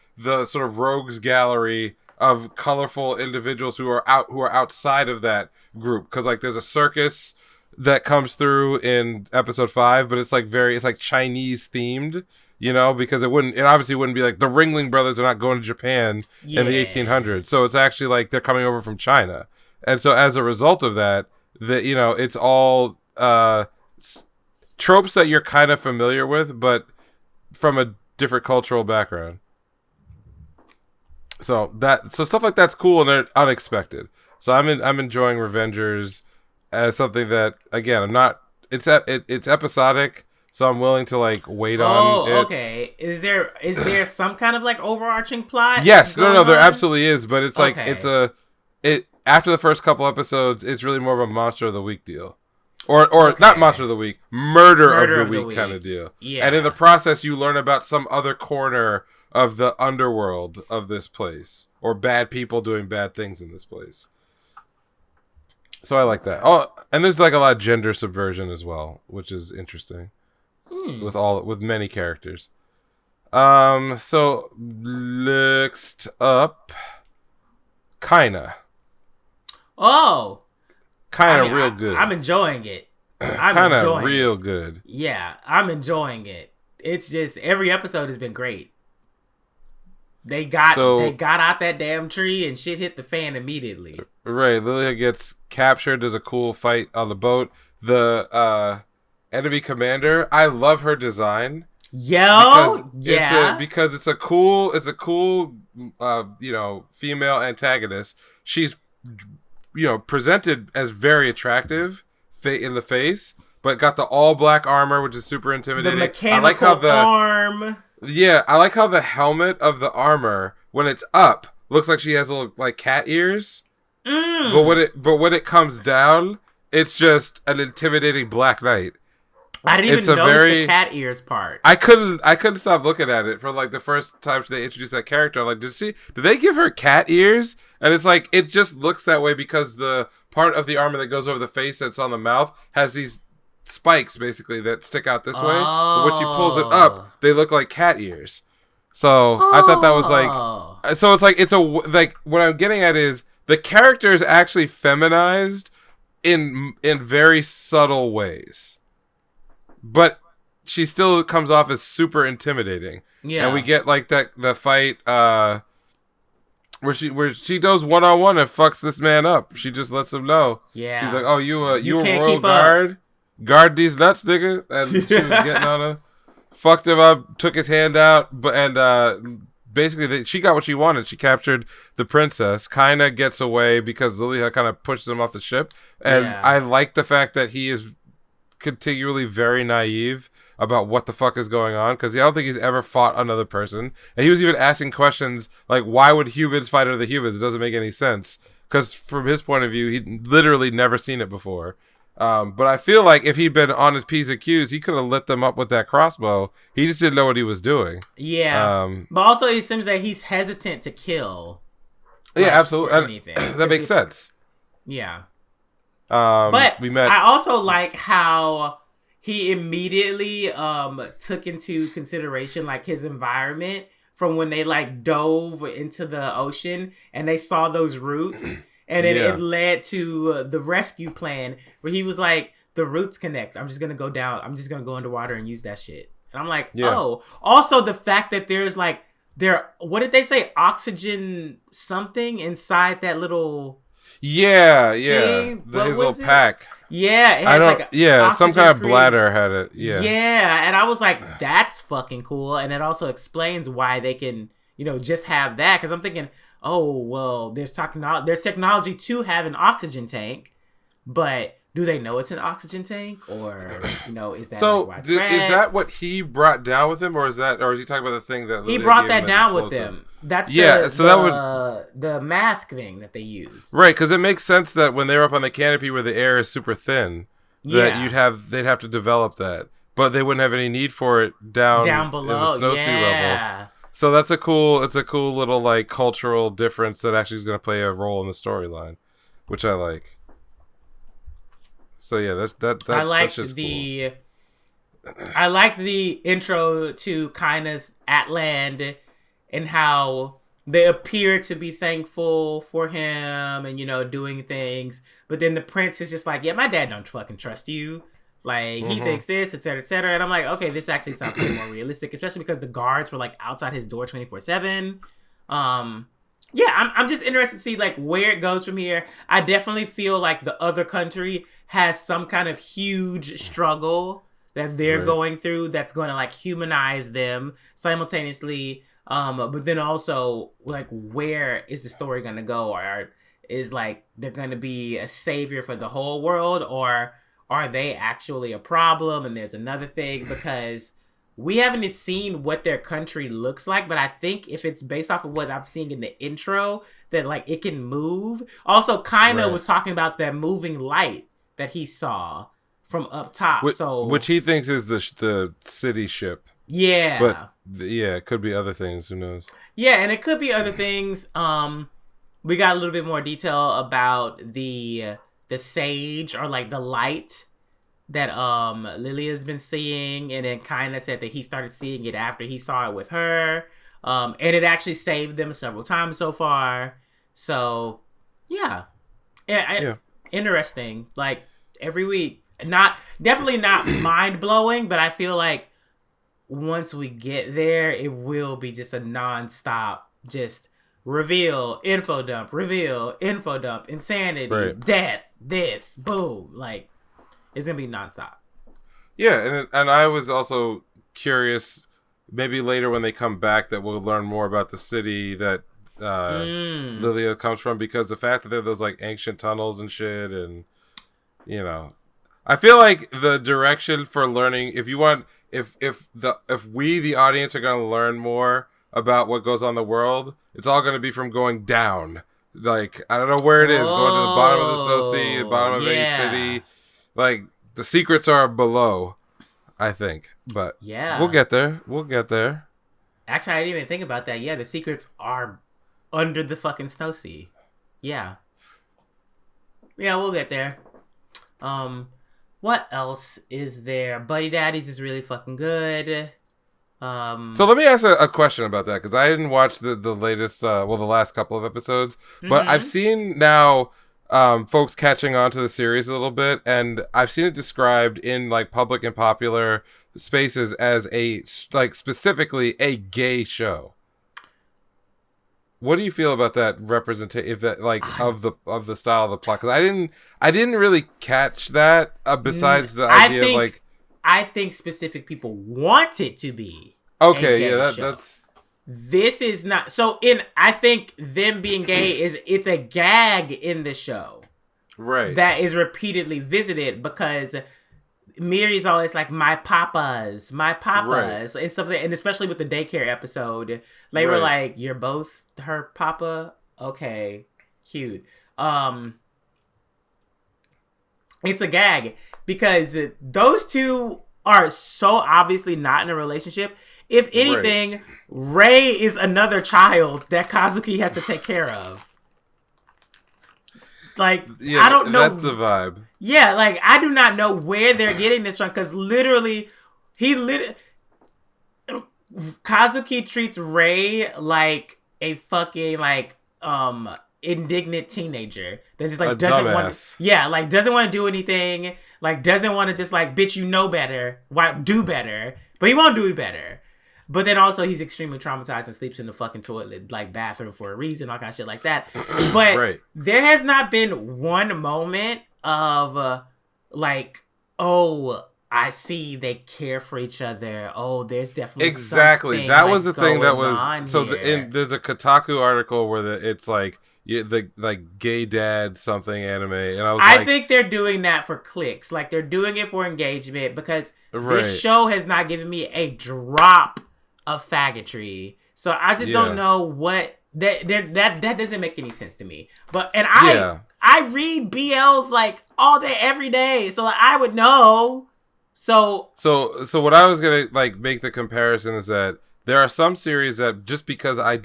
sort of rogues gallery of colorful individuals who are outside of that group, because like there's a circus that comes through in episode 5, but it's like Chinese themed. Because it obviously wouldn't be like the Ringling Brothers are not going to Japan in the 1800s. So it's actually like they're coming over from China. And so as a result of that, it's all tropes that you're kind of familiar with, but from a different cultural background. So stuff like that's cool and they're unexpected. So I'm enjoying Revengers as something that, again, it's episodic. So I'm willing to like wait on it. Okay. Is there some kind of like overarching plot? Yes. No, there absolutely is. But it's like after the first couple episodes, it's really more of a Monster of the Week deal, or not Monster of the Week, Murder of the Week kind of deal. Yeah. And in the process, you learn about some other corner of the underworld of this place, or bad people doing bad things in this place. So I like that. Oh, and there's like a lot of gender subversion as well, which is interesting. With many characters. So next up, Kaina. Oh, Kaina, real good. I'm enjoying it. Kaina, real good. Yeah, I'm enjoying it. It's just every episode has been great. They got out that damn tree and shit hit the fan immediately. Right, Lilia gets captured. There's a cool fight on the boat. The enemy commander, I love her design. Because it's a cool female antagonist. She's presented as very attractive in the face, but got the all black armor, which is super intimidating. The mechanical arm. Yeah, I like how the helmet of the armor, when it's up, looks like she has little like cat ears. But when it comes down, it's just an intimidating black knight. I didn't even notice the cat ears part. I couldn't stop looking at it for like the first time they introduced that character. I'm like, did they give her cat ears? And it's like, it just looks that way because the part of the armor that goes over the face that's on the mouth has these spikes basically that stick out this way. But when she pulls it up, they look like cat ears. So I thought that was like, so it's like what I'm getting at is the character is actually feminized in very subtle ways. But she still comes off as super intimidating. Yeah. And we get like the fight where she goes one-on-one and fucks this man up. She just lets him know. Yeah. She's like, "Oh, you a royal guard? guard these nuts, nigga. And she was getting on him. Fucked him up, took his hand out, basically she got what she wanted. She captured the princess. Kaina gets away because Lilia kind of pushes him off the ship. And I like the fact that he is continually very naive about what the fuck is going on, because I don't think he's ever fought another person. And he was even asking questions like, why would humans fight other humans? It doesn't make any sense. Because from his point of view, he'd literally never seen it before. But I feel like if he'd been on his P's and Q's, he could have lit them up with that crossbow. He just didn't know what he was doing. Yeah. But also it seems that he's hesitant to kill. Yeah, absolutely. That makes sense. Yeah. But I also like how he immediately took into consideration like his environment from when they like dove into the ocean and they saw those roots. And then it led to the rescue plan where he was like, the roots connect. I'm just going to go down. I'm just going to go underwater and use that shit. And I'm like, oh. Also, the fact that there's like, what did they say? Oxygen something inside that little thing? His little pack. Yeah. It has some kind of bladder had it. Yeah. Yeah. And I was like, that's fucking cool. And it also explains why they can, just have that. Because I'm thinking, oh, well, there's technology to have an oxygen tank, but do they know it's an oxygen tank, or is that is that what he brought down with him, or is he talking about the thing that he brought that down with them? That's the mask thing that they use, right? Because it makes sense that when they're up on the canopy where the air is super thin, that they'd have to develop that, but they wouldn't have any need for it down below in the snow sea level. So it's a cool little like cultural difference that actually is going to play a role in the storyline, which I like. So yeah, I liked the cool. I liked the intro to Kaina's Atland and how they appear to be thankful for him and doing things, but then the prince is just like, yeah, my dad don't fucking trust you. Like, he thinks this, et cetera, and I'm like, okay, this actually sounds a bit more realistic, especially because the guards were, like, outside his door 24/7. I'm just interested to see, like, where it goes from here. I definitely feel like the other country has some kind of huge struggle that they're going through that's going to, like, humanize them simultaneously. But then also, like, where is the story going to go? Or is, like, they're going to be a savior for the whole world, or are they actually a problem? And there's another thing, because we haven't seen what their country looks like, but I think if it's based off of what I'm seeing in the intro, that like it can move. Also, Kaina was talking about that moving light that he saw from up top. Which he thinks is the city ship. Yeah. But it could be other things. Who knows? Yeah, and it could be other things. We got a little bit more detail about the sage, or like the light that Lilia's been seeing, and then Kaina said that he started seeing it after he saw it with her, and it actually saved them several times so far. So interesting. Like every week, definitely not mind blowing, but I feel like once we get there, it will be just a nonstop just reveal, info dump, insanity, death, this, boom. Like, it's going to be nonstop. Yeah, and I was also curious, maybe later when they come back, that we'll learn more about the city that Lilia comes from, because the fact that there are those, like, ancient tunnels and shit, and, I feel like the direction for learning, if we, the audience, are going to learn more about what goes on in the world, it's all going to be from going down. Like, I don't know where it is, going to the bottom of the snow sea, the bottom of any city. Like, the secrets are below, I think. But we'll get there. Actually, I didn't even think about that. Yeah, the secrets are under the fucking snow sea. Yeah. Yeah, we'll get there. What else is there? Buddy Daddies is really fucking good. So let me ask a question about that, because I didn't watch the latest, the last couple of episodes, but I've seen now folks catching on to the series a little bit, and I've seen it described in like public and popular spaces as specifically a gay show. what do you feel about that representation? If that of the style of the plot? Because I didn't really catch that. Besides the idea of like, I think specific people want it to be. Okay, yeah, that's. This is not I think them being gay it's a gag in the show, right? That is repeatedly visited because Miri's always like my papas, right. And stuff like, and especially with the daycare episode, they were like, "You're both her papa." Okay, cute. It's a gag because those two are so obviously not in a relationship. If anything, Rei is another child that Kazuki has to take care of. Like, I don't know. That's the vibe. Yeah, like, I do not know where they're getting this from, because literally, Kazuki treats Rei like a fucking, like, indignant teenager that just, like, doesn't want to, doesn't want to do anything, like, doesn't want to just, like, bitch, you know better, why do better, but he won't do it better. But then also he's extremely traumatized and sleeps in the fucking toilet, like bathroom for a reason, all kind of shit like that. But there has not been one moment of like, oh, I see they care for each other. Oh, there's definitely something, that like, was the thing that was there's a Kotaku article where it's like like gay dad something anime, and I think they're doing that for clicks, like they're doing it for engagement because this show has not given me a drop of faggotry, so I just don't know what that doesn't make any sense to me. But I read BLs like all day every day, so like, I would know. So what I was gonna like make the comparison is that there are some series that just because I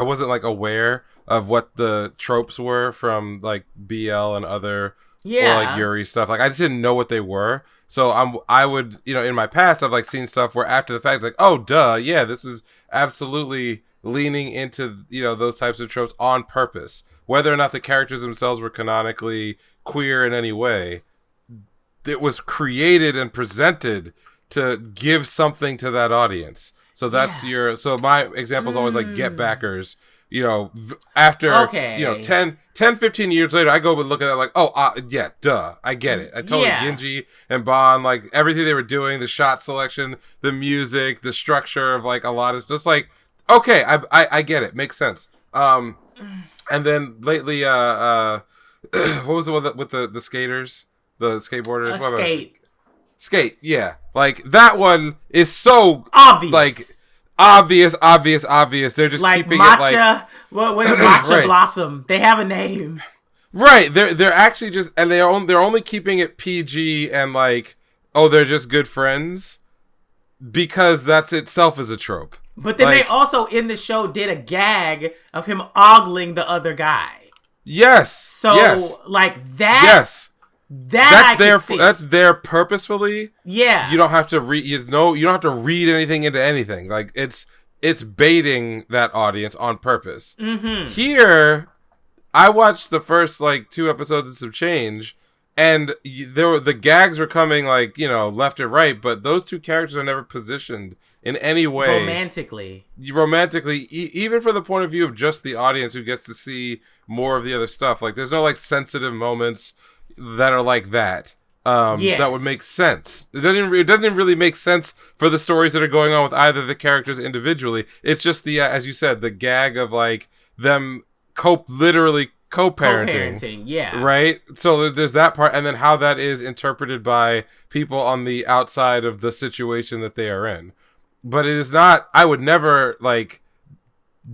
wasn't like aware of what the tropes were from like BL and other or like Yuri stuff, like I just didn't know what they were. So I would, in my past, I've like seen stuff where after the fact, it's like, oh, duh, yeah, this is absolutely leaning into, those types of tropes on purpose. Whether or not the characters themselves were canonically queer in any way, it was created and presented to give something to that audience. So that's so my example is always like Get Backers. After 10, 15 years later, I go and look at that like, duh, I get it. I totally Genji and Bond, like everything they were doing, the shot selection, the music, the structure of like a lot of just like, okay, I get it, makes sense. And then lately, what was the one with the skaters, the skateboarders? Skate, yeah, like that one is so obvious, like. Obvious. They're just like keeping matcha, it like what is matcha blossom? They have a name, right? They're actually just and they're only keeping it PG and like they're just good friends because that's itself is a trope. But then they also in the show did a gag of him ogling the other guy. Yes. So like that. Yes. That's there purposefully. Yeah. You don't have to read. You don't have to read anything into anything. Like it's baiting that audience on purpose. Mm-hmm. Here, I watched the first like 2 episodes of some change, and the gags were coming like left and right, but those 2 characters are never positioned in any way romantically, even from the point of view of just the audience who gets to see more of the other stuff. Like there's no like sensitive moments that are like that that would make sense. It doesn't really make sense for the stories that are going on with either the characters individually. It's just the as you said, the gag of like them literally co-parenting, right? So there's that part, and then how that is interpreted by people on the outside of the situation that they are in. But it is not. I would never like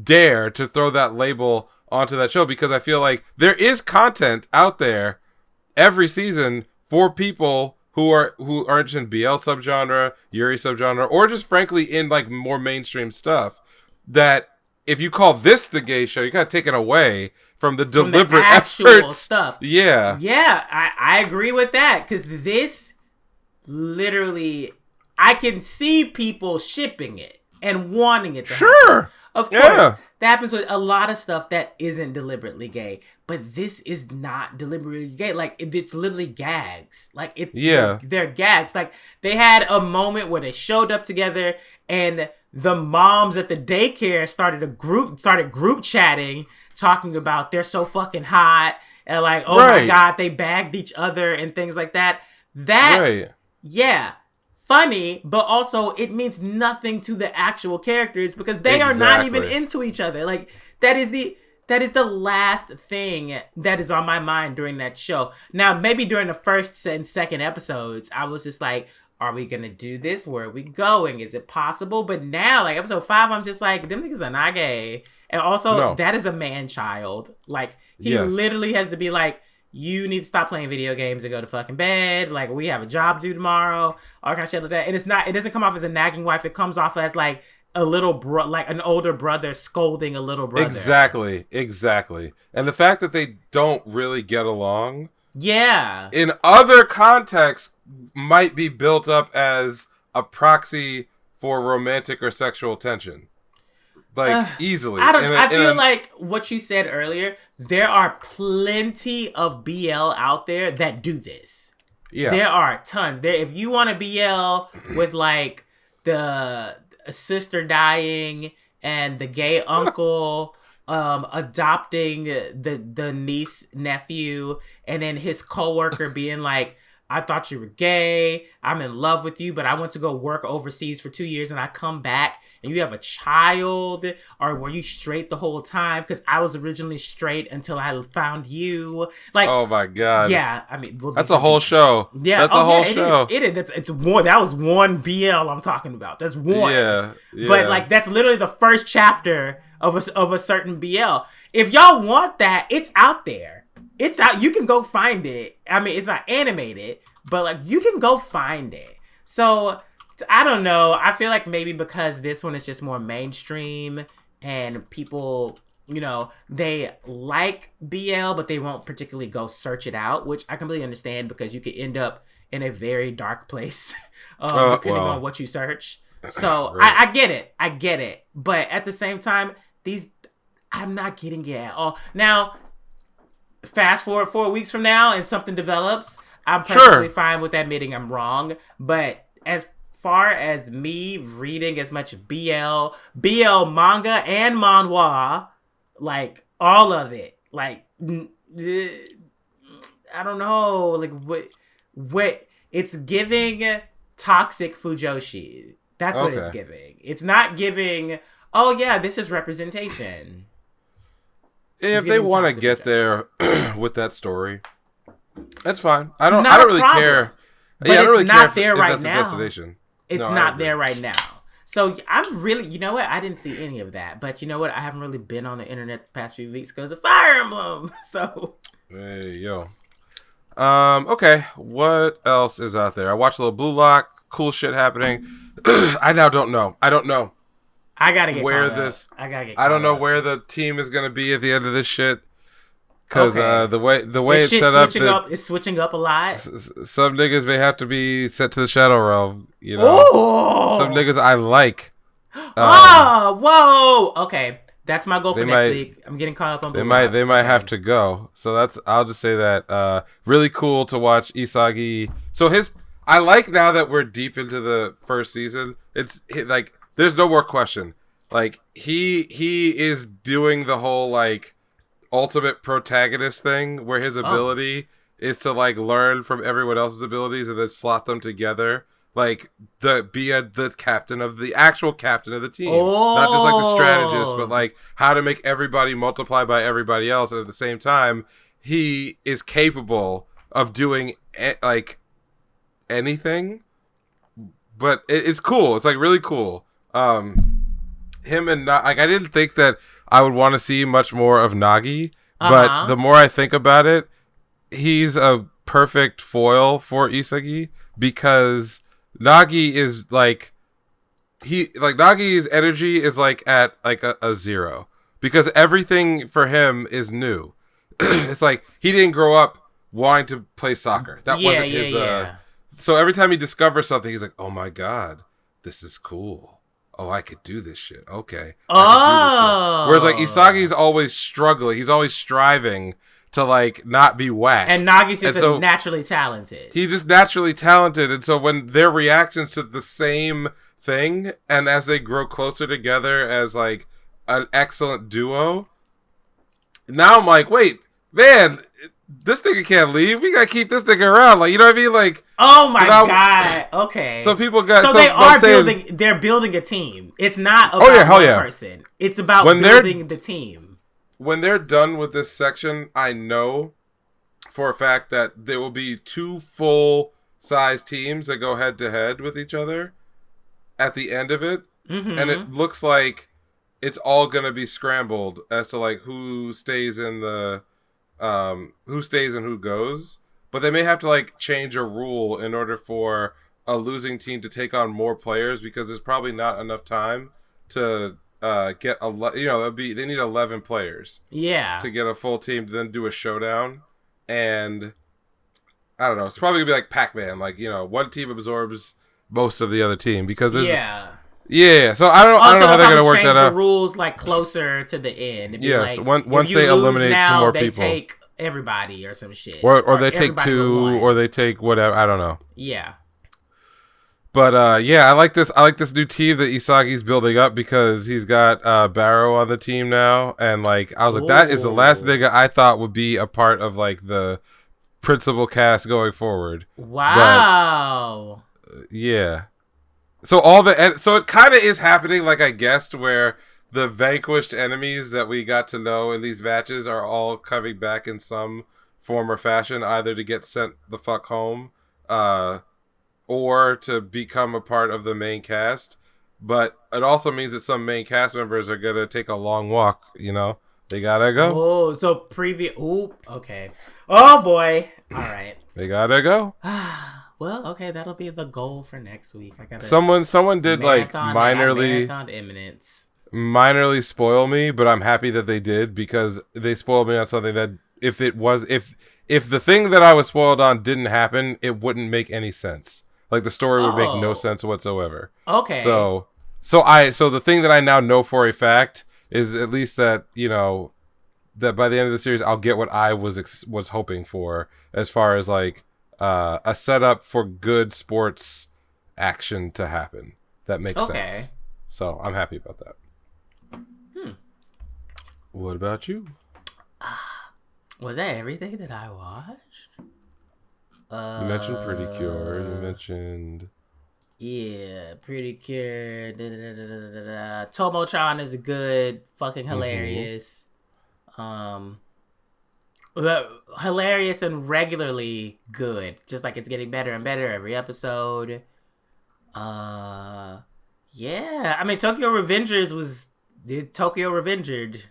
dare to throw that label onto that show because I feel like there is content out there every season for people who are interested in BL subgenre, Yuri subgenre, or just frankly in like more mainstream stuff. That if you call this the gay show, you gotta take it away from the deliberate actual stuff. Yeah, I agree with that because this literally, I can see people shipping it. and wanting it to happen. Sure. Of course, that happens with a lot of stuff that isn't deliberately gay, but this is not deliberately gay. Like, it's literally gags. Like, they're gags. Like, they had a moment where they showed up together, and the moms at the daycare started group chatting, talking about they're so fucking hot, and like, oh my God, they bagged each other and things like that. Yeah. Funny, but also it means nothing to the actual characters because they are not even into each other. Like, that is the last thing that is on my mind during that show. Now, maybe during the first and second episodes, I was just like, are we gonna do this? Where are we going? Is it possible? But now, like, episode 5, I'm just like, them niggas are not gay. And also, that is a man-child. Like, he literally has to be like, you need to stop playing video games and go to fucking bed. Like, we have a job to do tomorrow. All kind of shit like that. And it doesn't come off as a nagging wife. It comes off as like a little like an older brother scolding a little brother. Exactly. And the fact that they don't really get along. Yeah. In other contexts might be built up as a proxy for romantic or sexual tension. Like, easily. I feel like what you said earlier, there are plenty of BL out there that do this. Yeah. There are tons. If you want a BL with, like, the sister dying and the gay uncle adopting the niece nephew, and then his coworker being like, I thought you were gay. I'm in love with you, but I went to go work overseas for 2 years and I come back and you have a child. Or were you straight the whole time? Because I was originally straight until I found you. Like, oh my God. Yeah. I mean, that's a whole show. Yeah. That's a whole show. It is. It's one. That was one BL I'm talking about. That's one. Yeah. But like, that's literally the first chapter of a certain BL. If y'all want that, it's out there. It's out. You can go find it. I mean, it's not animated, but like, you can go find it. So I don't know. I feel like maybe because this one is just more mainstream and people, you know, they like BL, but they won't particularly go search it out, which I completely understand because you could end up in a very dark place depending on what you search. So right. I get it. But at the same time, I'm not getting it at all. Now, fast forward 4 weeks from now and something develops, I'm perfectly fine with admitting I'm wrong. But as far as me reading as much BL manga and manhwa, like all of it, like I don't know, like what it's giving toxic fujoshi. That's what it's giving. It's not giving, oh yeah, this is representation. If they want to get there with that story, that's fine. I don't really care. But I don't really care if that's a destination. It's not there right now. So I'm really, you know what? I didn't see any of that. But you know what? I haven't really been on the internet the past few weeks because of Fire Emblem. So. Hey, yo. Okay. What else is out there? I watched a little Blue Lock. Cool shit happening. I now don't know. I gotta get where this. I don't know where the team is gonna be at the end of this shit, because the way it's set up, it's switching up a lot. Some niggas may have to be sent to the Shadow Realm. You know, some niggas I like. Whoa! Okay, that's my goal for next week. I'm getting caught up on. They might have to go. So I'll just say that. Really cool to watch Isagi. So I like now that we're deep into the first season. It's like. There's no more question. Like, he is doing the whole, like, ultimate protagonist thing where his ability is to, like, learn from everyone else's abilities and then slot them together. Like, the captain of the actual captain of the team. Not just, like, the strategist, but, like, how to make everybody multiply by everybody else. And at the same time, he is capable of doing, like, anything. But it's cool. It's, like, really cool. Him and like, I didn't think that I would want to see much more of Nagi, but the more I think about it, he's a perfect foil for Isagi because Nagi is like Nagi's energy is like at like a 0 because everything for him is new. It's like he didn't grow up wanting to play soccer. That wasn't his. So every time he discovers something, he's like, "Oh my God, this is cool." oh, I could do this shit. Okay. Oh. Whereas like Isagi's always struggling. He's always striving to like not be whack. And Nagi's just naturally talented. He's just naturally talented. And so when their reactions to the same thing, and as they grow closer together as like an excellent duo, now I'm like, wait, man, this nigga can't leave. We gotta keep this nigga around. Like, you know what I mean? Like, oh my god. Okay. So people got. So they are building. They're building a team. It's not about one person. It's about building the team. When they're done with this section, I know for a fact that there will be 2 full-size teams that go head-to-head with each other at the end of it. Mm-hmm. And it looks like it's all going to be scrambled as to, like, who stays in the... who stays and who goes. But they may have to, like, change a rule in order for a losing team to take on more players, because there's probably not enough time to... get they need 11 players to get a full team to then do a showdown. And I don't know, it's probably gonna be like Pac-Man, like, you know, one team absorbs most of the other team, because there's so I don't know how they're gonna work that out. The rules like closer to the end. Yes, like, once they eliminate some more people, they take everybody or some shit, or they take 2, or they take whatever. I don't know. Yeah. But I like this. I like this new team that Isagi's building up, because he's got Barrow on the team now, and like I was like, that is the last nigga I thought would be a part of like the principal cast going forward. Wow. But, yeah. So so it kind of is happening, like I guessed, where the vanquished enemies that we got to know in these matches are all coming back in some form or fashion, either to get sent the fuck home, or to become a part of the main cast. But it also means that some main cast members are gonna take a long walk, you know? They gotta go. Oh, so okay. Oh boy. Alright. They gotta go. Well, okay, that'll be the goal for next week. I gotta someone did like Eminence. Minorly spoil me, but I'm happy that they did, because they spoiled me on something that if the thing that I was spoiled on didn't happen, it wouldn't make any sense. Like, the story would make no sense whatsoever. Okay. So the thing that I now know for a fact is at least that, you know, that by the end of the series, I'll get what I was hoping for, as far as like a setup for good sports action to happen. That makes sense. So I'm happy about that. What about you? Was that everything that I watched? You mentioned Pretty Cure. You mentioned... Yeah, Pretty Cure. Tomo-chan is good. Fucking hilarious. Hilarious and regularly good. Just like it's getting better and better every episode. Yeah. I mean, Tokyo Revengers did Tokyo Revengered.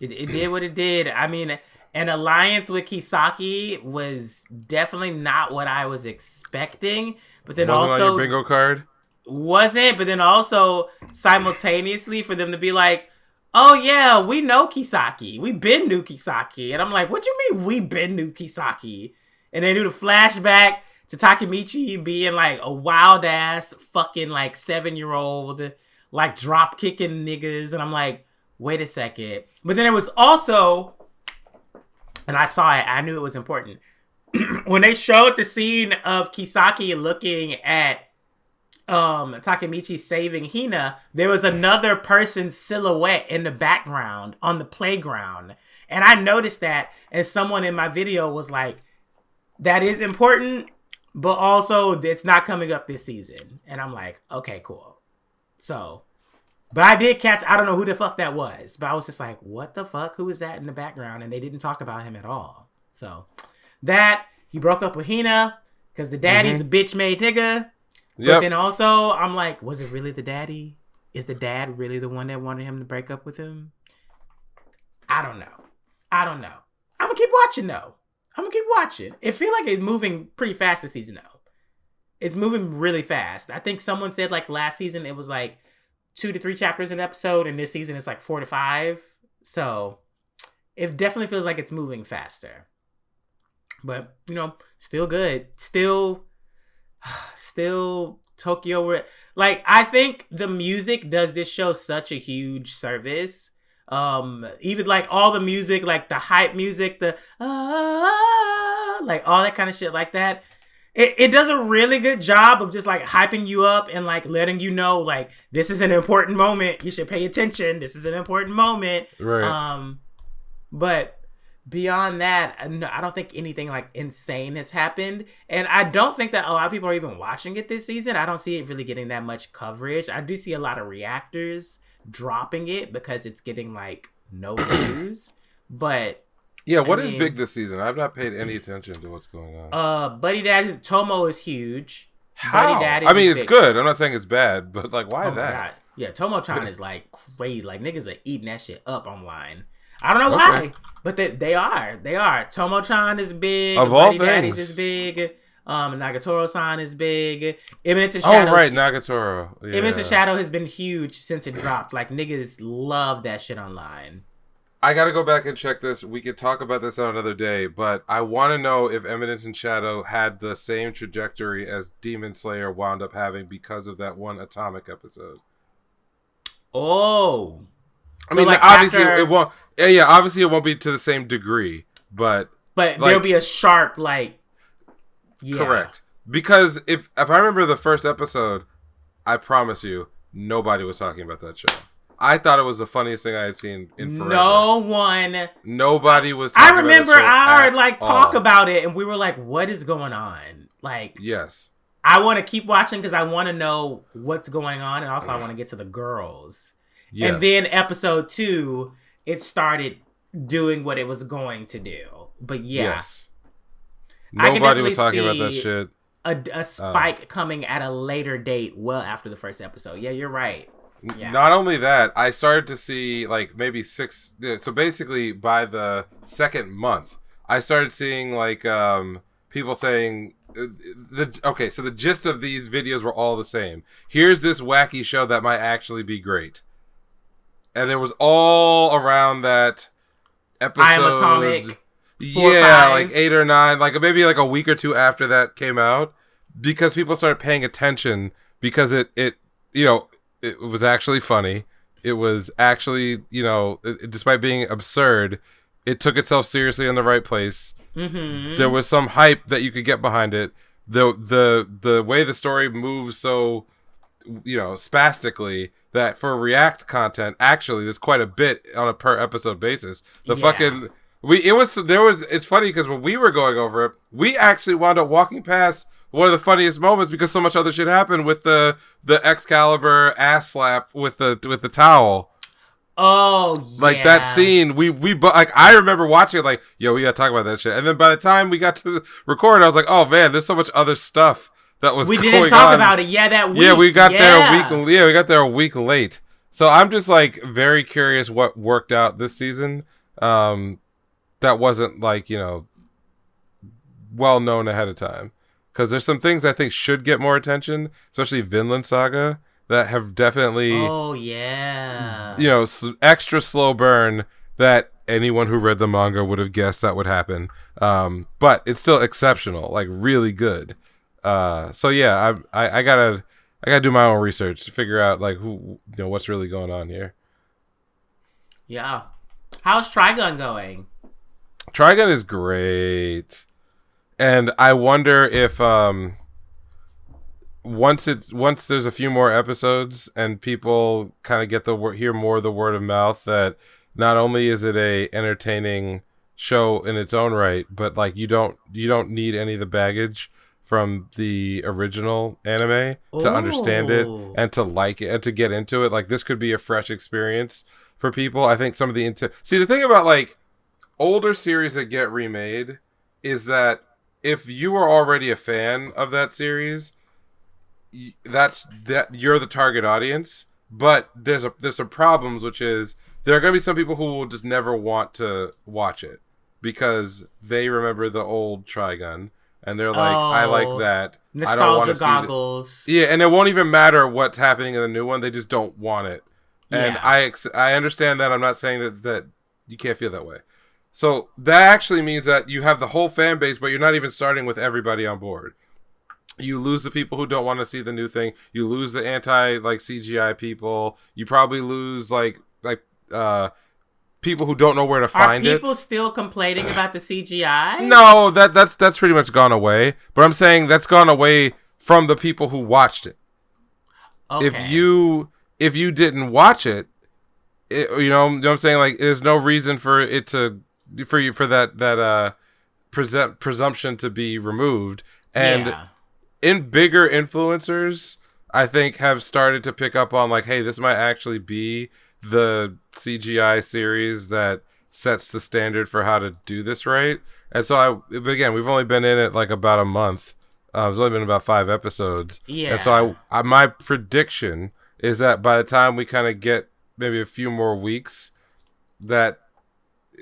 It did what it did. I mean... An alliance with Kisaki was definitely not what I was expecting. But then wasn't also... on your bingo card? Wasn't, but then also simultaneously for them to be like, oh yeah, we know Kisaki. We been knew Kisaki. And I'm like, what you mean we been knew Kisaki? And they do the flashback to Takemichi being like a wild ass fucking like 7-year-old, like drop kicking niggas. And I'm like, wait a second. But then it was also... And I saw it. I knew it was important. When they showed the scene of Kisaki looking at Takemichi saving Hina, there was another person's silhouette in the background on the playground. And I noticed that, and someone in my video was like, that is important, but also it's not coming up this season. And I'm like, okay, cool. So... But I did catch, I don't know who the fuck that was, but I was just like, what the fuck? Who is that in the background? And they didn't talk about him at all. So that, he broke up with Hina because the daddy's a bitch-made nigga. Yep. But then also, I'm like, was it really the daddy? Is the dad really the one that wanted him to break up with him? I don't know. I'm going to keep watching, though. It feels like it's moving pretty fast this season, though. It's moving really fast. I think someone said, like, last season it was, like, 2 to 3 chapters an episode, and this season it's like 4 to 5. So it definitely feels like it's moving faster. But, you know, still good. Still, Still Tokyo. Like, I think the music does this show such a huge service. Even like all the music, like the hype music, the like all that kind of shit like that. It does a really good job of just like hyping you up and like letting you know like this is an important moment. You should pay attention. This is an important moment. Right. But beyond that, I don't think anything like insane has happened. And I don't think that a lot of people are even watching it this season. I don't see it really getting that much coverage. I do see a lot of reactors dropping it because it's getting like no views. But yeah, what is big this season? I've not paid any attention to what's going on. Buddy Daddies, Tomo is huge. How? Buddy Daddies, I mean, it's good. I'm not saying it's bad, but like, why that? God. Yeah, Tomo-chan is like crazy. Like, niggas are eating that shit up online. I don't know why, but they are. Tomo-chan is big. Of all things. Daddies is big. Nagatoro-san is big. Eminence and Shadow. Oh, right, Nagatoro. Yeah. Eminence and Shadow has been huge since it dropped. Like, niggas love that shit online. I gotta go back and check this. We could talk about this on another day, but I want to know if Eminence and Shadow had the same trajectory as Demon Slayer wound up having because of that one Atomic episode. Oh. I mean, like obviously it won't. Yeah, obviously it won't be to the same degree, but like, there'll be a sharp like. Yeah. Correct. Because if I remember the first episode, I promise you, nobody was talking about that show. I thought it was the funniest thing I had seen in forever. Nobody was talking I remember about that show I like talk about it, and we were like, "What is going on?" Like, yes, I want to keep watching because I want to know what's going on, and also I want to get to the girls. Yes. And then episode 2, it started doing what it was going to do. But yeah, yes. Nobody was talking about that shit. A spike coming at a later date, well after the first episode. Yeah, you're right. Yeah. Not only that, I started to see like maybe 6. So basically, by the second month, I started seeing like people saying so the gist of these videos were all the same. Here's this wacky show that might actually be great, and it was all around that episode. I Am Atomic. 4 yeah, like 8 or 9, like maybe like a week or two after that came out, because people started paying attention because it was actually funny. It was actually, despite being absurd, it took itself seriously in the right place. Mm-hmm. There was some hype that you could get behind it. The way the story moves so, spastically, that for React content, actually, there's quite a bit on a per episode basis. It's funny because when we were going over it, we actually wound up walking past one of the funniest moments because so much other shit happened with the Excalibur ass slap with the towel. Oh, yeah. Like that scene, we like I remember watching it like, yo, we gotta talk about that shit. And then by the time we got to record, I was like, oh man, there's so much other stuff that was going on. We didn't talk about it. Yeah, that week. Yeah, we got there a week. Yeah, we got there a week late. So I'm just like very curious what worked out this season. That wasn't like well known ahead of time. Because there's some things I think should get more attention, especially Vinland Saga, that have definitely... Oh, yeah. Extra slow burn that anyone who read the manga would have guessed that would happen. But it's still exceptional, like really good. So yeah, I gotta do my own research to figure out like who what's really going on here. Yeah. How's Trigun going? Trigun is great. And I wonder if once there's a few more episodes and people kind of get hear more of the word of mouth, that not only is it a entertaining show in its own right, but like you don't need any of the baggage from the original anime to understand it and to like it and to get into it. Like this could be a fresh experience for people. I think some of the the thing about like older series that get remade is that if you were already a fan of that series, you're the target audience. But there's some problems, which is there are going to be some people who will just never want to watch it because they remember the old Trigun and they're like, I like that. Nostalgia I don't want to goggles. Yeah, and it won't even matter what's happening in the new one. They just don't want it. And I understand that. I'm not saying that you can't feel that way. So that actually means that you have the whole fan base, but you're not even starting with everybody on board. You lose the people who don't want to see the new thing. You lose the anti like CGI people. You probably lose like people who don't know where to find it. Are people still complaining about the CGI? No, that's pretty much gone away. But I'm saying that's gone away from the people who watched it. Okay. If you didn't watch it, you know what I'm saying? Like, there's no reason for it to for that presumption to be removed. And in bigger influencers, I think, have started to pick up on like, hey, this might actually be the CGI series that sets the standard for how to do this right. And so but again, we've only been in it like about a month. It's only been about 5 episodes. Yeah. And so my prediction is that by the time we kind of get maybe a few more weeks, that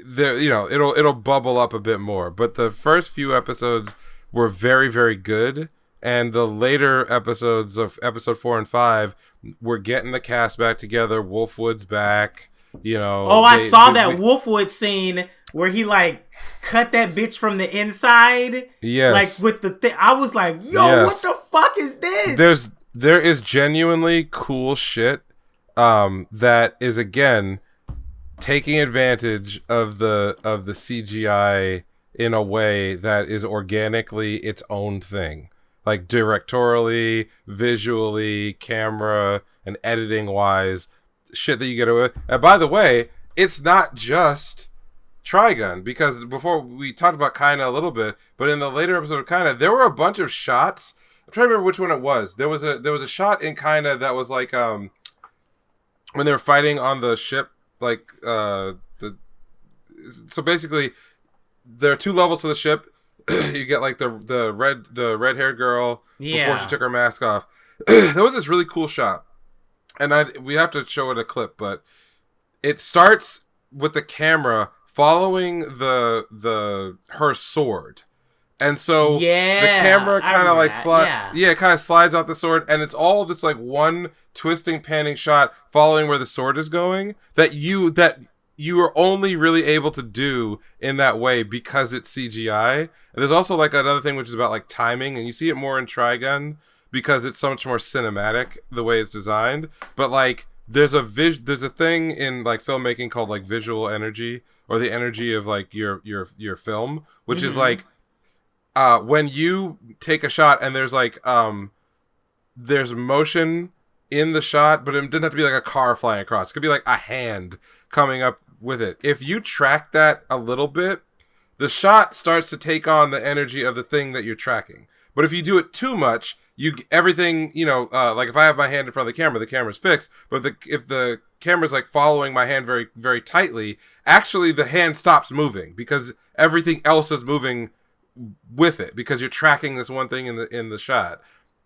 there, you know, it'll bubble up a bit more. But the first few episodes were very, very good. And the later episodes of episode 4 and 5, we're getting the cast back together. Wolfwood's back, you know. Oh, I saw that Wolfwood scene where he like cut that bitch from the inside. Yes. Like with the thing. I was like, yo, what the fuck is this? There is genuinely cool shit that is, again, taking advantage of the CGI in a way that is organically its own thing. Like directorially, visually, camera, and editing wise, shit that you get away with. And by the way, it's not just Trigun, because before we talked about Kaina a little bit, but in the later episode of Kaina, there were a bunch of shots. I'm trying to remember which one it was. There was a shot in Kaina that was like when they were fighting on the ship, like so basically there are 2 levels to the ship. You get like the red haired girl before she took her mask off. There was this really cool shot, and we have to show it a clip, but it starts with the camera following her sword, and so the camera kind of like kind of slides off the sword, and it's all this like one twisting, panning shot following where the sword is going that you are only really able to do in that way because it's CGI. And there's also like another thing which is about like timing, and you see it more in Trigun because it's so much more cinematic the way it's designed. But like there's a thing in like filmmaking called like visual energy, or the energy of like your film, which is like when you take a shot and there's like there's motion in the shot, but it doesn't have to be like a car flying across. It could be like a hand coming up with it. If you track that a little bit, the shot starts to take on the energy of the thing that you're tracking. But if you do it too much, everything, you know, like if I have my hand in front of the camera's fixed. But if the camera's like following my hand very, very tightly, actually the hand stops moving because everything else is moving with it, because you're tracking this one thing in the shot.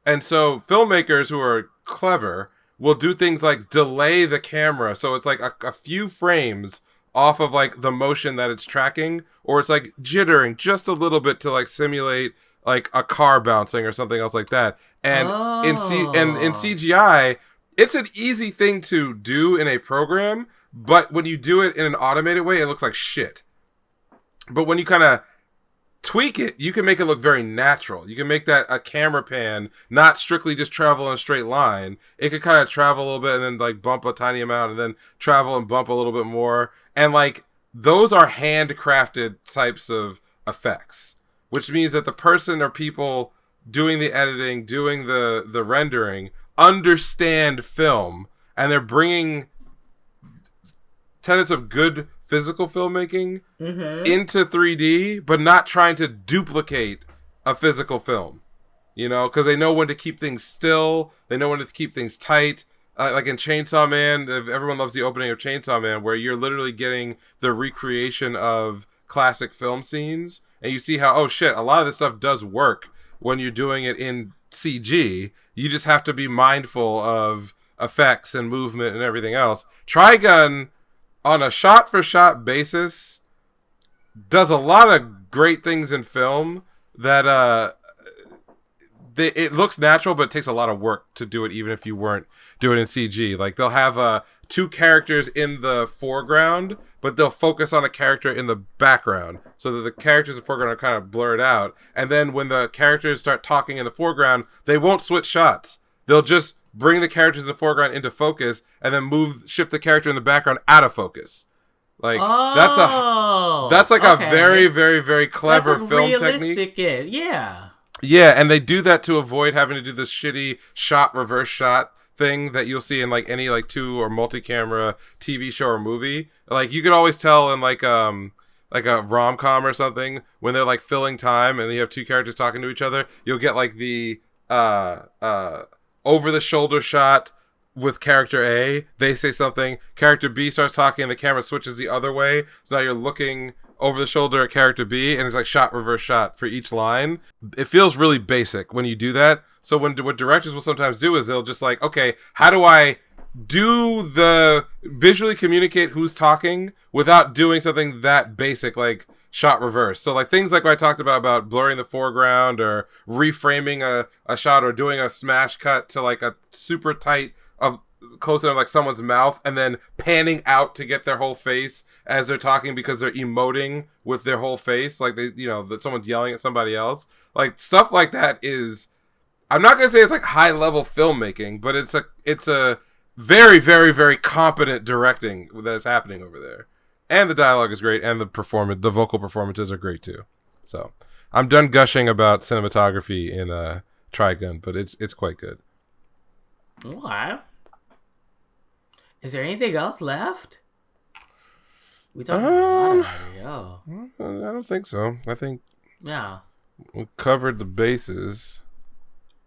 And so filmmakers who are clever will do things like delay the camera, so it's like a few frames off of like the motion that it's tracking, or it's like jittering just a little bit to like simulate like a car bouncing or something else like that. And in CGI, it's an easy thing to do in a program, but when you do it in an automated way, it looks like shit. But when you kind of tweak it, you can make it look very natural. You can make that a camera pan, not strictly just travel in a straight line. It could kind of travel a little bit and then like bump a tiny amount and then travel and bump a little bit more. And like those are handcrafted types of effects, which means that the person or people doing the editing, doing the rendering, understand film, and they're bringing tenets of good physical filmmaking into 3D, but not trying to duplicate a physical film, you know, because they know when to keep things still, they know when to keep things tight. Like in Chainsawman, everyone loves the opening of Chainsawman, where you're literally getting the recreation of classic film scenes, and you see how, oh shit, a lot of this stuff does work when you're doing it in CG. You just have to be mindful of effects and movement and everything else. Trigun, on a shot-for-shot basis, does a lot of great things in film that it looks natural, but it takes a lot of work to do it, even if you weren't doing it in CG. Like, they'll have 2 characters in the foreground, but they'll focus on a character in the background so that the characters in the foreground are kind of blurred out. And then when the characters start talking in the foreground, they won't switch shots. They'll just bring the characters in the foreground into focus and then shift the character in the background out of focus. Like that's like a very, very, very clever film technique. Yeah. Yeah, and they do that to avoid having to do this shitty reverse shot thing that you'll see in like any like 2 or multi-camera TV show or movie. Like you could always tell in like a rom-com or something when they're like filling time and you have 2 characters talking to each other, you'll get like the over the shoulder shot with character A, they say something, character B starts talking and the camera switches the other way. So now you're looking over the shoulder at character B and it's like shot, reverse shot for each line. It feels really basic when you do that. So what directors will sometimes do is they'll just like, okay, how do I visually communicate who's talking without doing something that basic like shot reverse? So like things like what I talked about blurring the foreground or reframing a shot or doing a smash cut to like a super tight of close enough like someone's mouth and then panning out to get their whole face as they're talking because they're emoting with their whole face, like they, that someone's yelling at somebody else. Like stuff like that is, I'm not gonna say it's like high level filmmaking, but it's a very, very, very competent directing that is happening over there, and the dialogue is great, and the vocal performances are great too. So I'm done gushing about cinematography in Trigun, but it's quite good. Okay. Is there anything else left? We talked about a lot about it, yo. I don't think so. I think we covered the bases.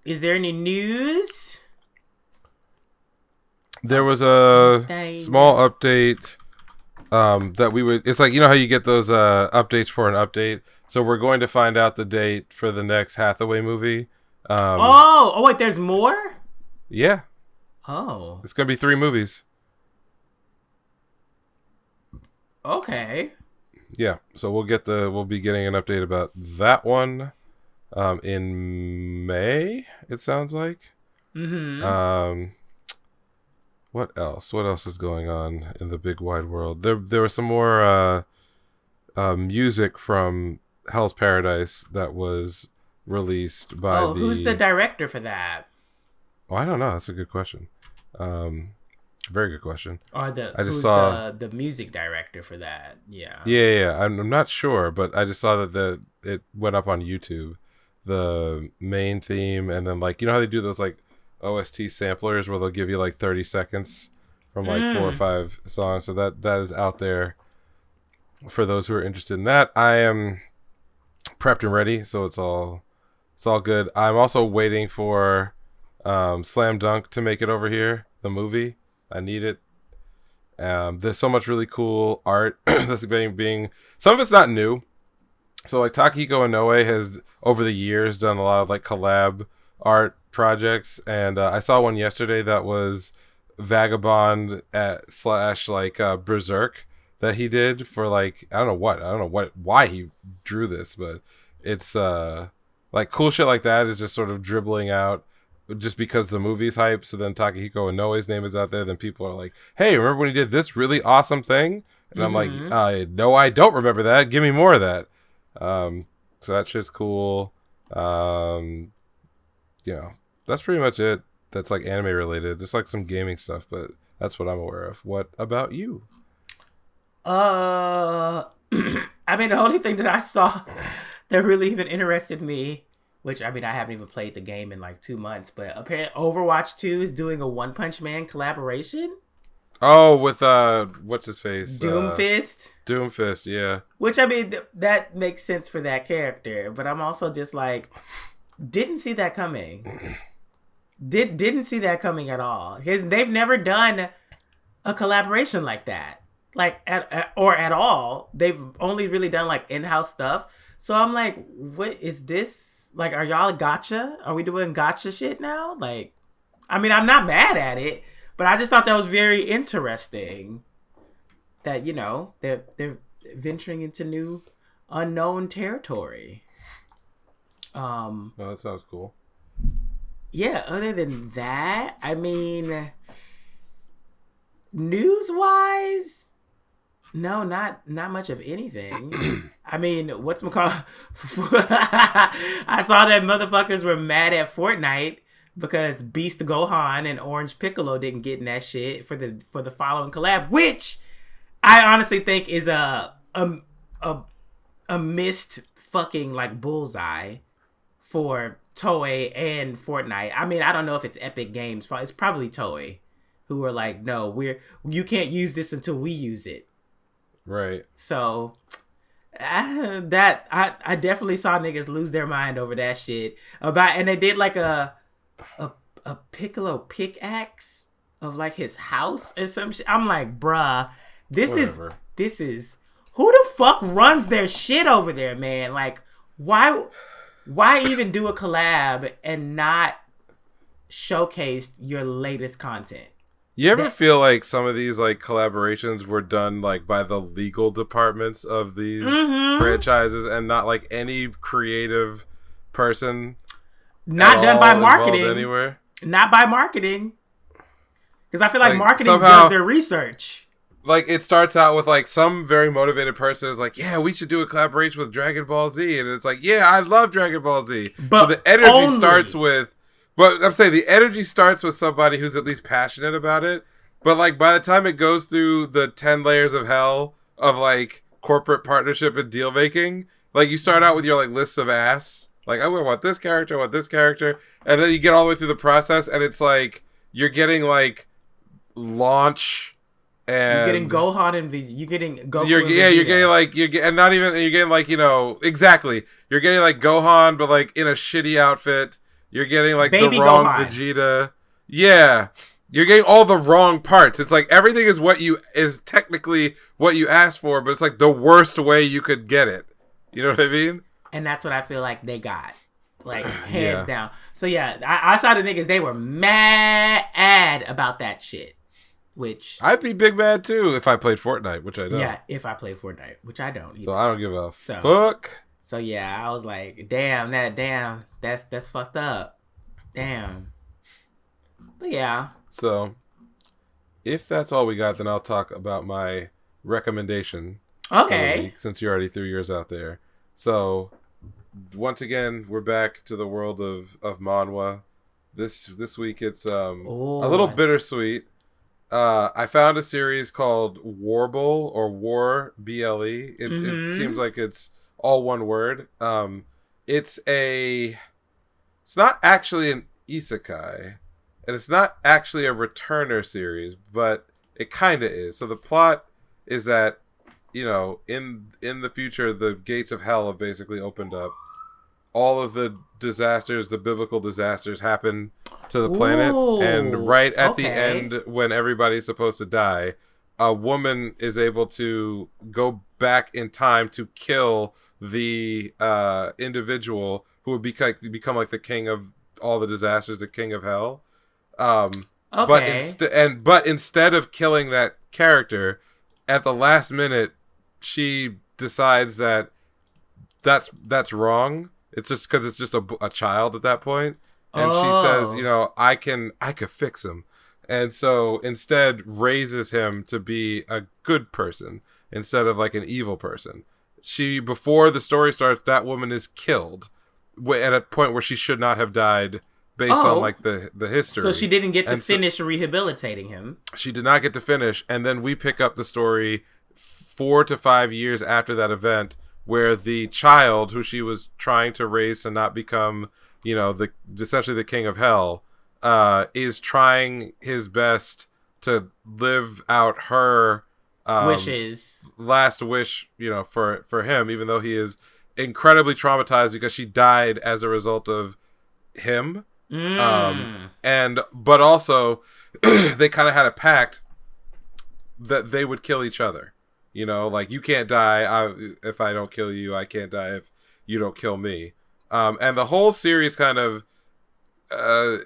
Is there any news? There was a small update that we would... It's like, how you get those updates for an update? So we're going to find out the date for the next Hathaway movie. Oh, wait, there's more? Yeah. Oh. It's going to be 3 movies. Okay. Yeah, so we'll be getting an update about that one in May, it sounds like. Mm-hmm. What else? What else is going on in the big wide world? There was some more music from Hell's Paradise that was released by who's the director for that? Oh, I don't know. That's a good question. Very good question. Or who's saw the music director for that? Yeah. Yeah. I'm not sure, but I just saw that it went up on YouTube, the main theme, and then like how they do those like OST samplers where they'll give you like 30 seconds from like 4 or 5 songs. So that is out there for those who are interested in that. I am prepped and ready, so it's all good. I'm also waiting for Slam Dunk to make it over here, the movie. I need it. There's so much really cool art that's being some of it's not new. So like Takahiko Inoue has over the years done a lot of like collab art projects, and I saw one yesterday that was Vagabond / like Berserk that he did for like I don't know why he drew this, but it's like cool shit like that is just sort of dribbling out just because the movie's hype. So then Takahiko Inoue's name is out there, then people are like, hey, remember when he did this really awesome thing? And I'm like, no, I don't remember that. Give me more of that. So that shit's cool. That's pretty much it. That's like anime related. Just like some gaming stuff, but that's what I'm aware of. What about you? I mean, the only thing that I saw that really even interested me, which I mean, I haven't even played the game in like 2 months, but apparently Overwatch 2 is doing a One Punch Man collaboration. Oh, with what's his face? Doomfist. Doomfist, yeah. Which I mean, that makes sense for that character, but I'm also just like, didn't see that coming. Didn't see that coming at all. They've never done a collaboration like that, like at all. They've only really done like in-house stuff. So I'm like, what is this? Like, are y'all gacha? Are we doing gacha shit now? Like, I mean, I'm not mad at it, but I just thought that was very interesting. That they're venturing into new unknown territory. Oh, that sounds cool. Yeah, other than that, I mean, news-wise, No, not much of anything. I mean, what's-my-call? I saw that motherfuckers were mad at Fortnite because Beast Gohan and Orange Piccolo didn't get in that shit for the following collab, which I honestly think is a missed fucking like bullseye for Toei and Fortnite. I mean, I don't know if it's Epic Games' fault. It's probably Toei who were like, no, you can't use this until we use it. Right. So I definitely saw niggas lose their mind over that shit. And they did like a Piccolo pickaxe of like his house or some shit. I'm like, bruh, this is who the fuck runs their shit over there, man? Like, why even do a collab and not showcase your latest content? You ever feel like some of these like collaborations were done like by the legal departments of these franchises and not like any creative person? Not done by marketing. Anywhere? Not by marketing. Because I feel like marketing does their research. Like it starts out with like some very motivated person is like, yeah, we should do a collaboration with Dragon Ball Z. And it's like, yeah, I love Dragon Ball Z. But so the energy starts with... But I'm saying the energy starts with somebody who's at least passionate about it. But like by the time it goes through the 10 layers of hell of like corporate partnership and deal making, like you start out with your like lists of ass. Like I want this character, I want this character. And then you get all the way through the process and it's like you're getting like launch and you're getting Gohan and you're getting Goku. You're getting like, you know, exactly. You're getting like Gohan but like in a shitty outfit. You're getting like Baby the wrong Gohan. Vegeta. Yeah. You're getting all the wrong parts. It's like everything is technically what you asked for, but it's like the worst way you could get it. You know what I mean? And that's what I feel like they got. Like hands down. So yeah, I saw the niggas, they were mad about that shit. Which I'd be big mad too if I played Fortnite, which I don't. Yeah, if I play Fortnite, which I don't either. So I don't give a fuck. So yeah, I was like, damn, that's fucked up. Damn. But yeah. So if that's all we got, then I'll talk about my recommendation. Okay. Since you already threw yours out there. So once again, we're back to the world of manhwa. This week it's a little bittersweet. I found a series called Warble or War BLE. It seems like it's all one word. It's not actually an isekai, and it's not actually a returner series, but it kind of is. So the plot is that, you know, in the future, the gates of hell have basically opened up. All of the disasters, the biblical disasters, happen to the planet, and right at the end, when everybody's supposed to die, a woman is able to go back in time to kill the individual who would become like the king of all the disasters, the king of hell. But instead of killing that character, at the last minute, she decides that that's wrong. It's just because it's just a child at that point, and she says, you know, I could fix him, and so instead raises him to be a good person instead of like an evil person. Before the story starts, that woman is killed at a point where she should not have died based on like the history. So she didn't get to finish rehabilitating him. She did not get to finish, and then we pick up the story 4 to 5 years after that event, where the child who she was trying to raise to not become, you know, essentially the king of hell, is trying his best to live out her last wish, you know, for him, even though he is incredibly traumatized because she died as a result of him. But also they kind of had a pact that they would kill each other. You know, like, you can't die if I don't kill you. I can't die if you don't kill me. And the whole series kind of, I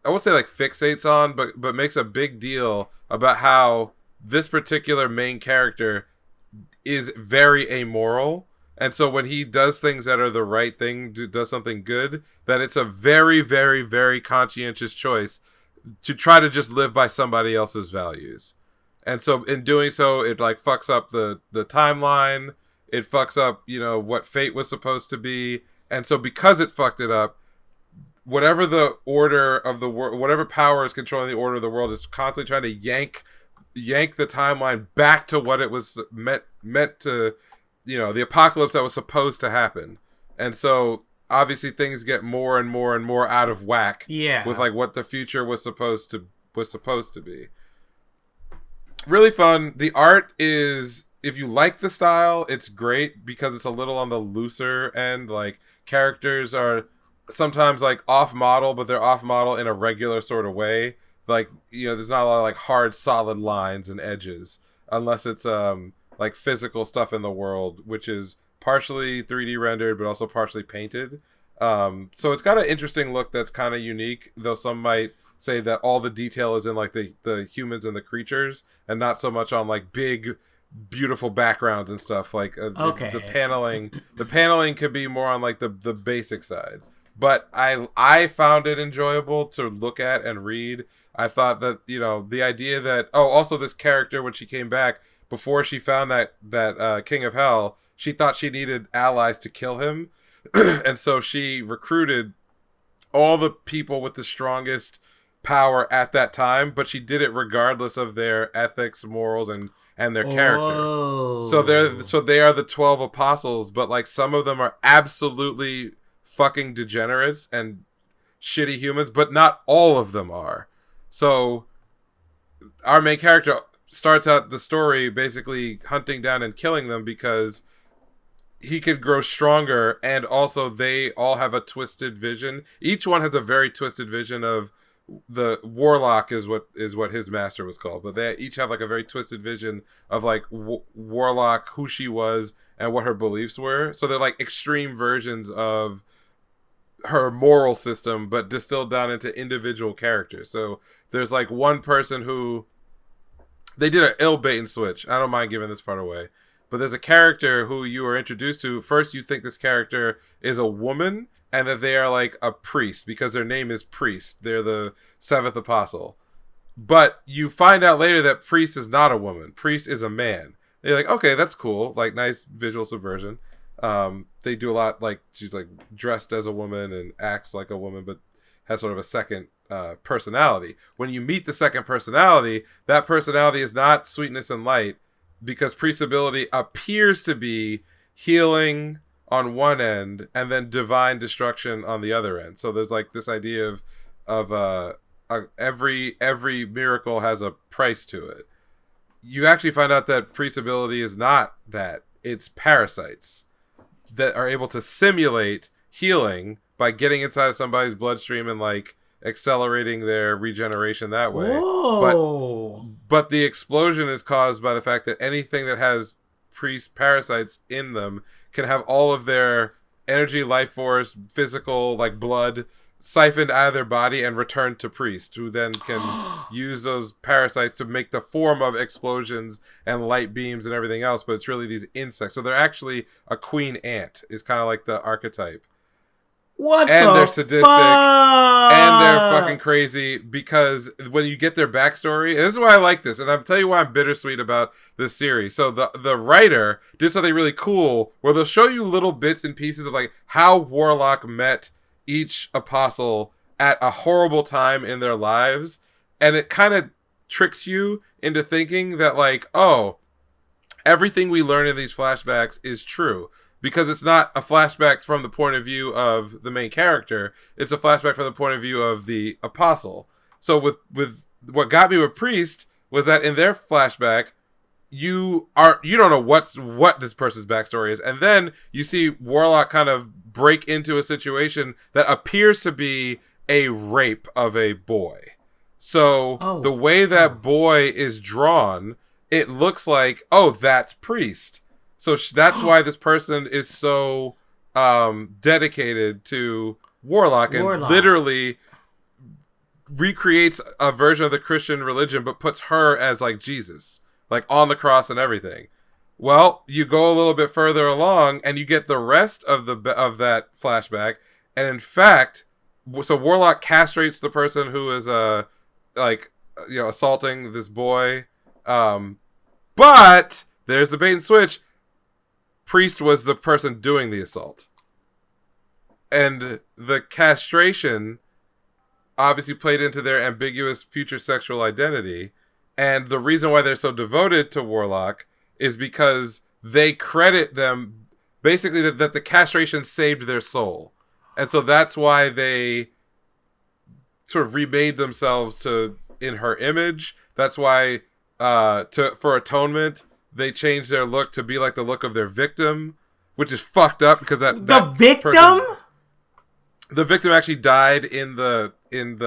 won't say like fixates on, but makes a big deal about how this particular main character is very amoral. And so when he does things that are the right thing, does something good, that it's a very, very, very conscientious choice to try to just live by somebody else's values. And so in doing so, it like fucks up the timeline. It fucks up, you know, what fate was supposed to be. And so because it fucked it up, whatever the order of the world, whatever power is controlling the order of the world is constantly trying to yank the timeline back to what it was meant to, you know, the apocalypse that was supposed to happen. And so obviously things get more and more and more out of whack with like what the future was supposed to be. Really fun. The art is, if you like the style, it's great because it's a little on the looser end. Like characters are sometimes like off model, but they're off model in a regular sort of way. Like, you know, there's not a lot of like hard solid lines and edges unless it's like physical stuff in the world, which is partially 3D rendered but also partially painted. So it's got an interesting look that's kind of unique, though some might say that all the detail is in like the humans and the creatures and not so much on like big beautiful backgrounds and stuff. Like the paneling could be more on like the basic side. But I found it enjoyable to look at and read. I thought that, you know, the idea that, also this character, when she came back, before she found that King of Hell, she thought she needed allies to kill him. And so she recruited all the people with the strongest power at that time, but she did it regardless of their ethics, morals, and their character. So they are the 12 apostles, but like some of them are absolutely fucking degenerates and shitty humans, but not all of them are. So our main character starts out the story basically hunting down and killing them because he could grow stronger, and also they all have a twisted vision. Each one has a very twisted vision of the warlock is what his master was called, but they each have like a very twisted vision of like warlock, who she was and what her beliefs were. So they're like extreme versions of her moral system, but distilled down into individual characters. So there's like one person who they did an ill bait and switch. I don't mind giving this part away, but there's a character who you are introduced to. First, you think this character is a woman and that they are like a priest because their name is Priest. They're the 7th apostle. But you find out later that Priest is not a woman. Priest is a man. And you're like, okay, that's cool. Like, nice visual subversion. They do a lot, like, she's like dressed as a woman and acts like a woman, but has sort of a second personality. When you meet the second personality, that personality is not sweetness and light, because Priest's ability appears to be healing on one end and then divine destruction on the other end. So there's like this idea of every miracle has a price to it. You actually find out that Priest's ability is not that. It's parasites that are able to simulate healing by getting inside of somebody's bloodstream and like accelerating their regeneration that way. But the explosion is caused by the fact that anything that has Priest parasites in them can have all of their energy, life force, physical, like blood, siphoned out of their body and returned to Priest, who then can use those parasites to make the form of explosions and light beams and everything else. But it's really these insects. So they're actually a queen ant is kind of like the archetype. They're sadistic and they're fucking crazy, because when you get their backstory, and this is why I like this, and I'll tell you why I'm bittersweet about this series. So the writer did something really cool where they'll show you little bits and pieces of like how Warlock met each apostle at a horrible time in their lives, and it kind of tricks you into thinking that like, oh, everything we learn in these flashbacks is true. Because it's not a flashback from the point of view of the main character. It's a flashback from the point of view of the apostle. So with what got me with Priest was that in their flashback, you don't know what this person's backstory is. And then you see Warlock kind of break into a situation that appears to be a rape of a boy. So the way that boy is drawn, it looks like, oh, that's Priest. So that's why this person is so dedicated to Warlock and literally recreates a version of the Christian religion, but puts her as like Jesus, like on the cross and everything. Well, you go a little bit further along and you get the rest of that flashback, and in fact, so Warlock castrates the person who is assaulting this boy. But there's the bait and switch. Priest was the person doing the assault. And the castration obviously played into their ambiguous future sexual identity. And the reason why they're so devoted to Warlock is because they credit them basically that the castration saved their soul. And so that's why they sort of remade themselves in her image. That's why for atonement they changed their look to be like the look of their victim, which is fucked up because the victim? The victim actually died in the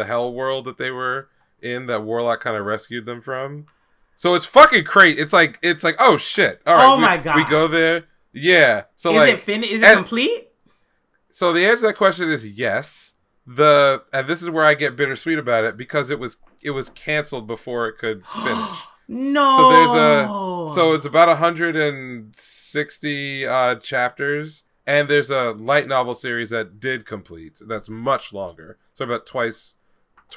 hell world that they were in, that Warlock kind of rescued them from. So it's fucking crazy. It's like oh shit. All right. My god. We go there. Yeah. So is it complete? So the answer to that question is yes. And this is where I get bittersweet about it because it was canceled before it could finish. No. So it's about 160 chapters. And there's a light novel series that did complete. That's much longer. So about twice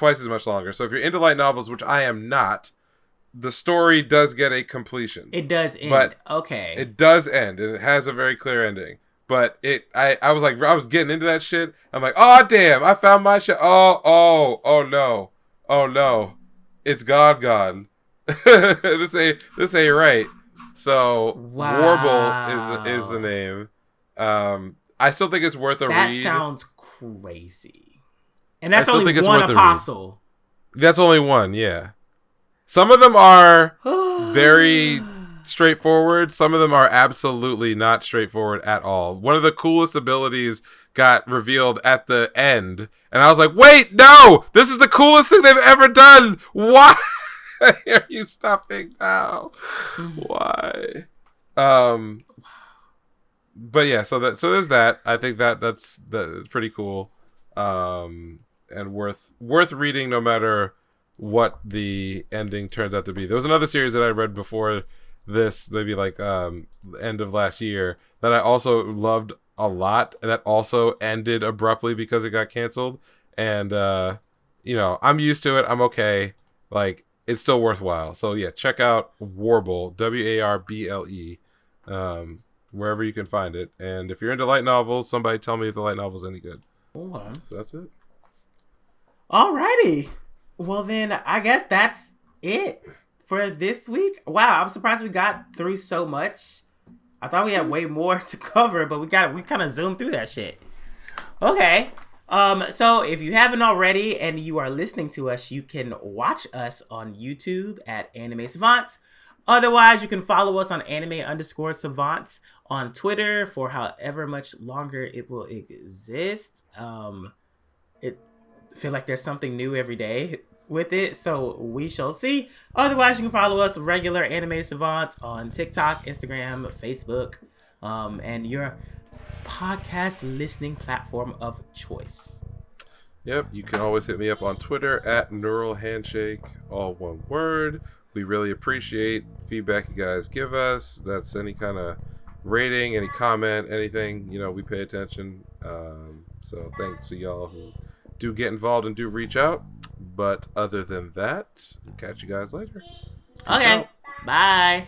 as much longer. So if you're into light novels, which I am not, the story does get a completion. It does end. But okay. It does end, and it has a very clear ending. But I was getting into that shit. I'm like, oh damn, I found my shit. Oh no, it's gone. this ain't right. So Warble is the name. I still think it's worth a read. That sounds crazy. And that's only one apostle. That's only one, yeah. Some of them are very straightforward. Some of them are absolutely not straightforward at all. One of the coolest abilities got revealed at the end. And I was like, wait, no! This is the coolest thing they've ever done! Why are you stopping now? Why? But yeah, so there's that. I think that's pretty cool, and worth reading no matter what the ending turns out to be. There was another series that I read before this, maybe like end of last year, that I also loved a lot, and that also ended abruptly because it got canceled. And I'm used to it. I'm okay. Like, it's still worthwhile. So yeah, check out Warble, Warble. Wherever you can find it. And if you're into light novels, somebody tell me if the light novel's any good. Hold on. So that's it. Alrighty. Well then, I guess that's it for this week. Wow, I'm surprised we got through so much. I thought we had way more to cover, but we kind of zoomed through that shit. Okay. So if you haven't already and you are listening to us, you can watch us on YouTube at animesavants. Otherwise, you can follow us on anime_savants on Twitter for however much longer it will exist. It feel like there's something new every day with it, so we shall see. Otherwise, you can follow us regular Anime Savants on TikTok, Instagram, Facebook, and your podcast listening platform of choice. Yep, you can always hit me up on Twitter at Neural Handshake, all one word. We really appreciate feedback you guys give us. That's any kind of rating, any comment, anything. We pay attention. So thanks to y'all who do get involved and do reach out. But other than that, we'll catch you guys later. Okay. Bye.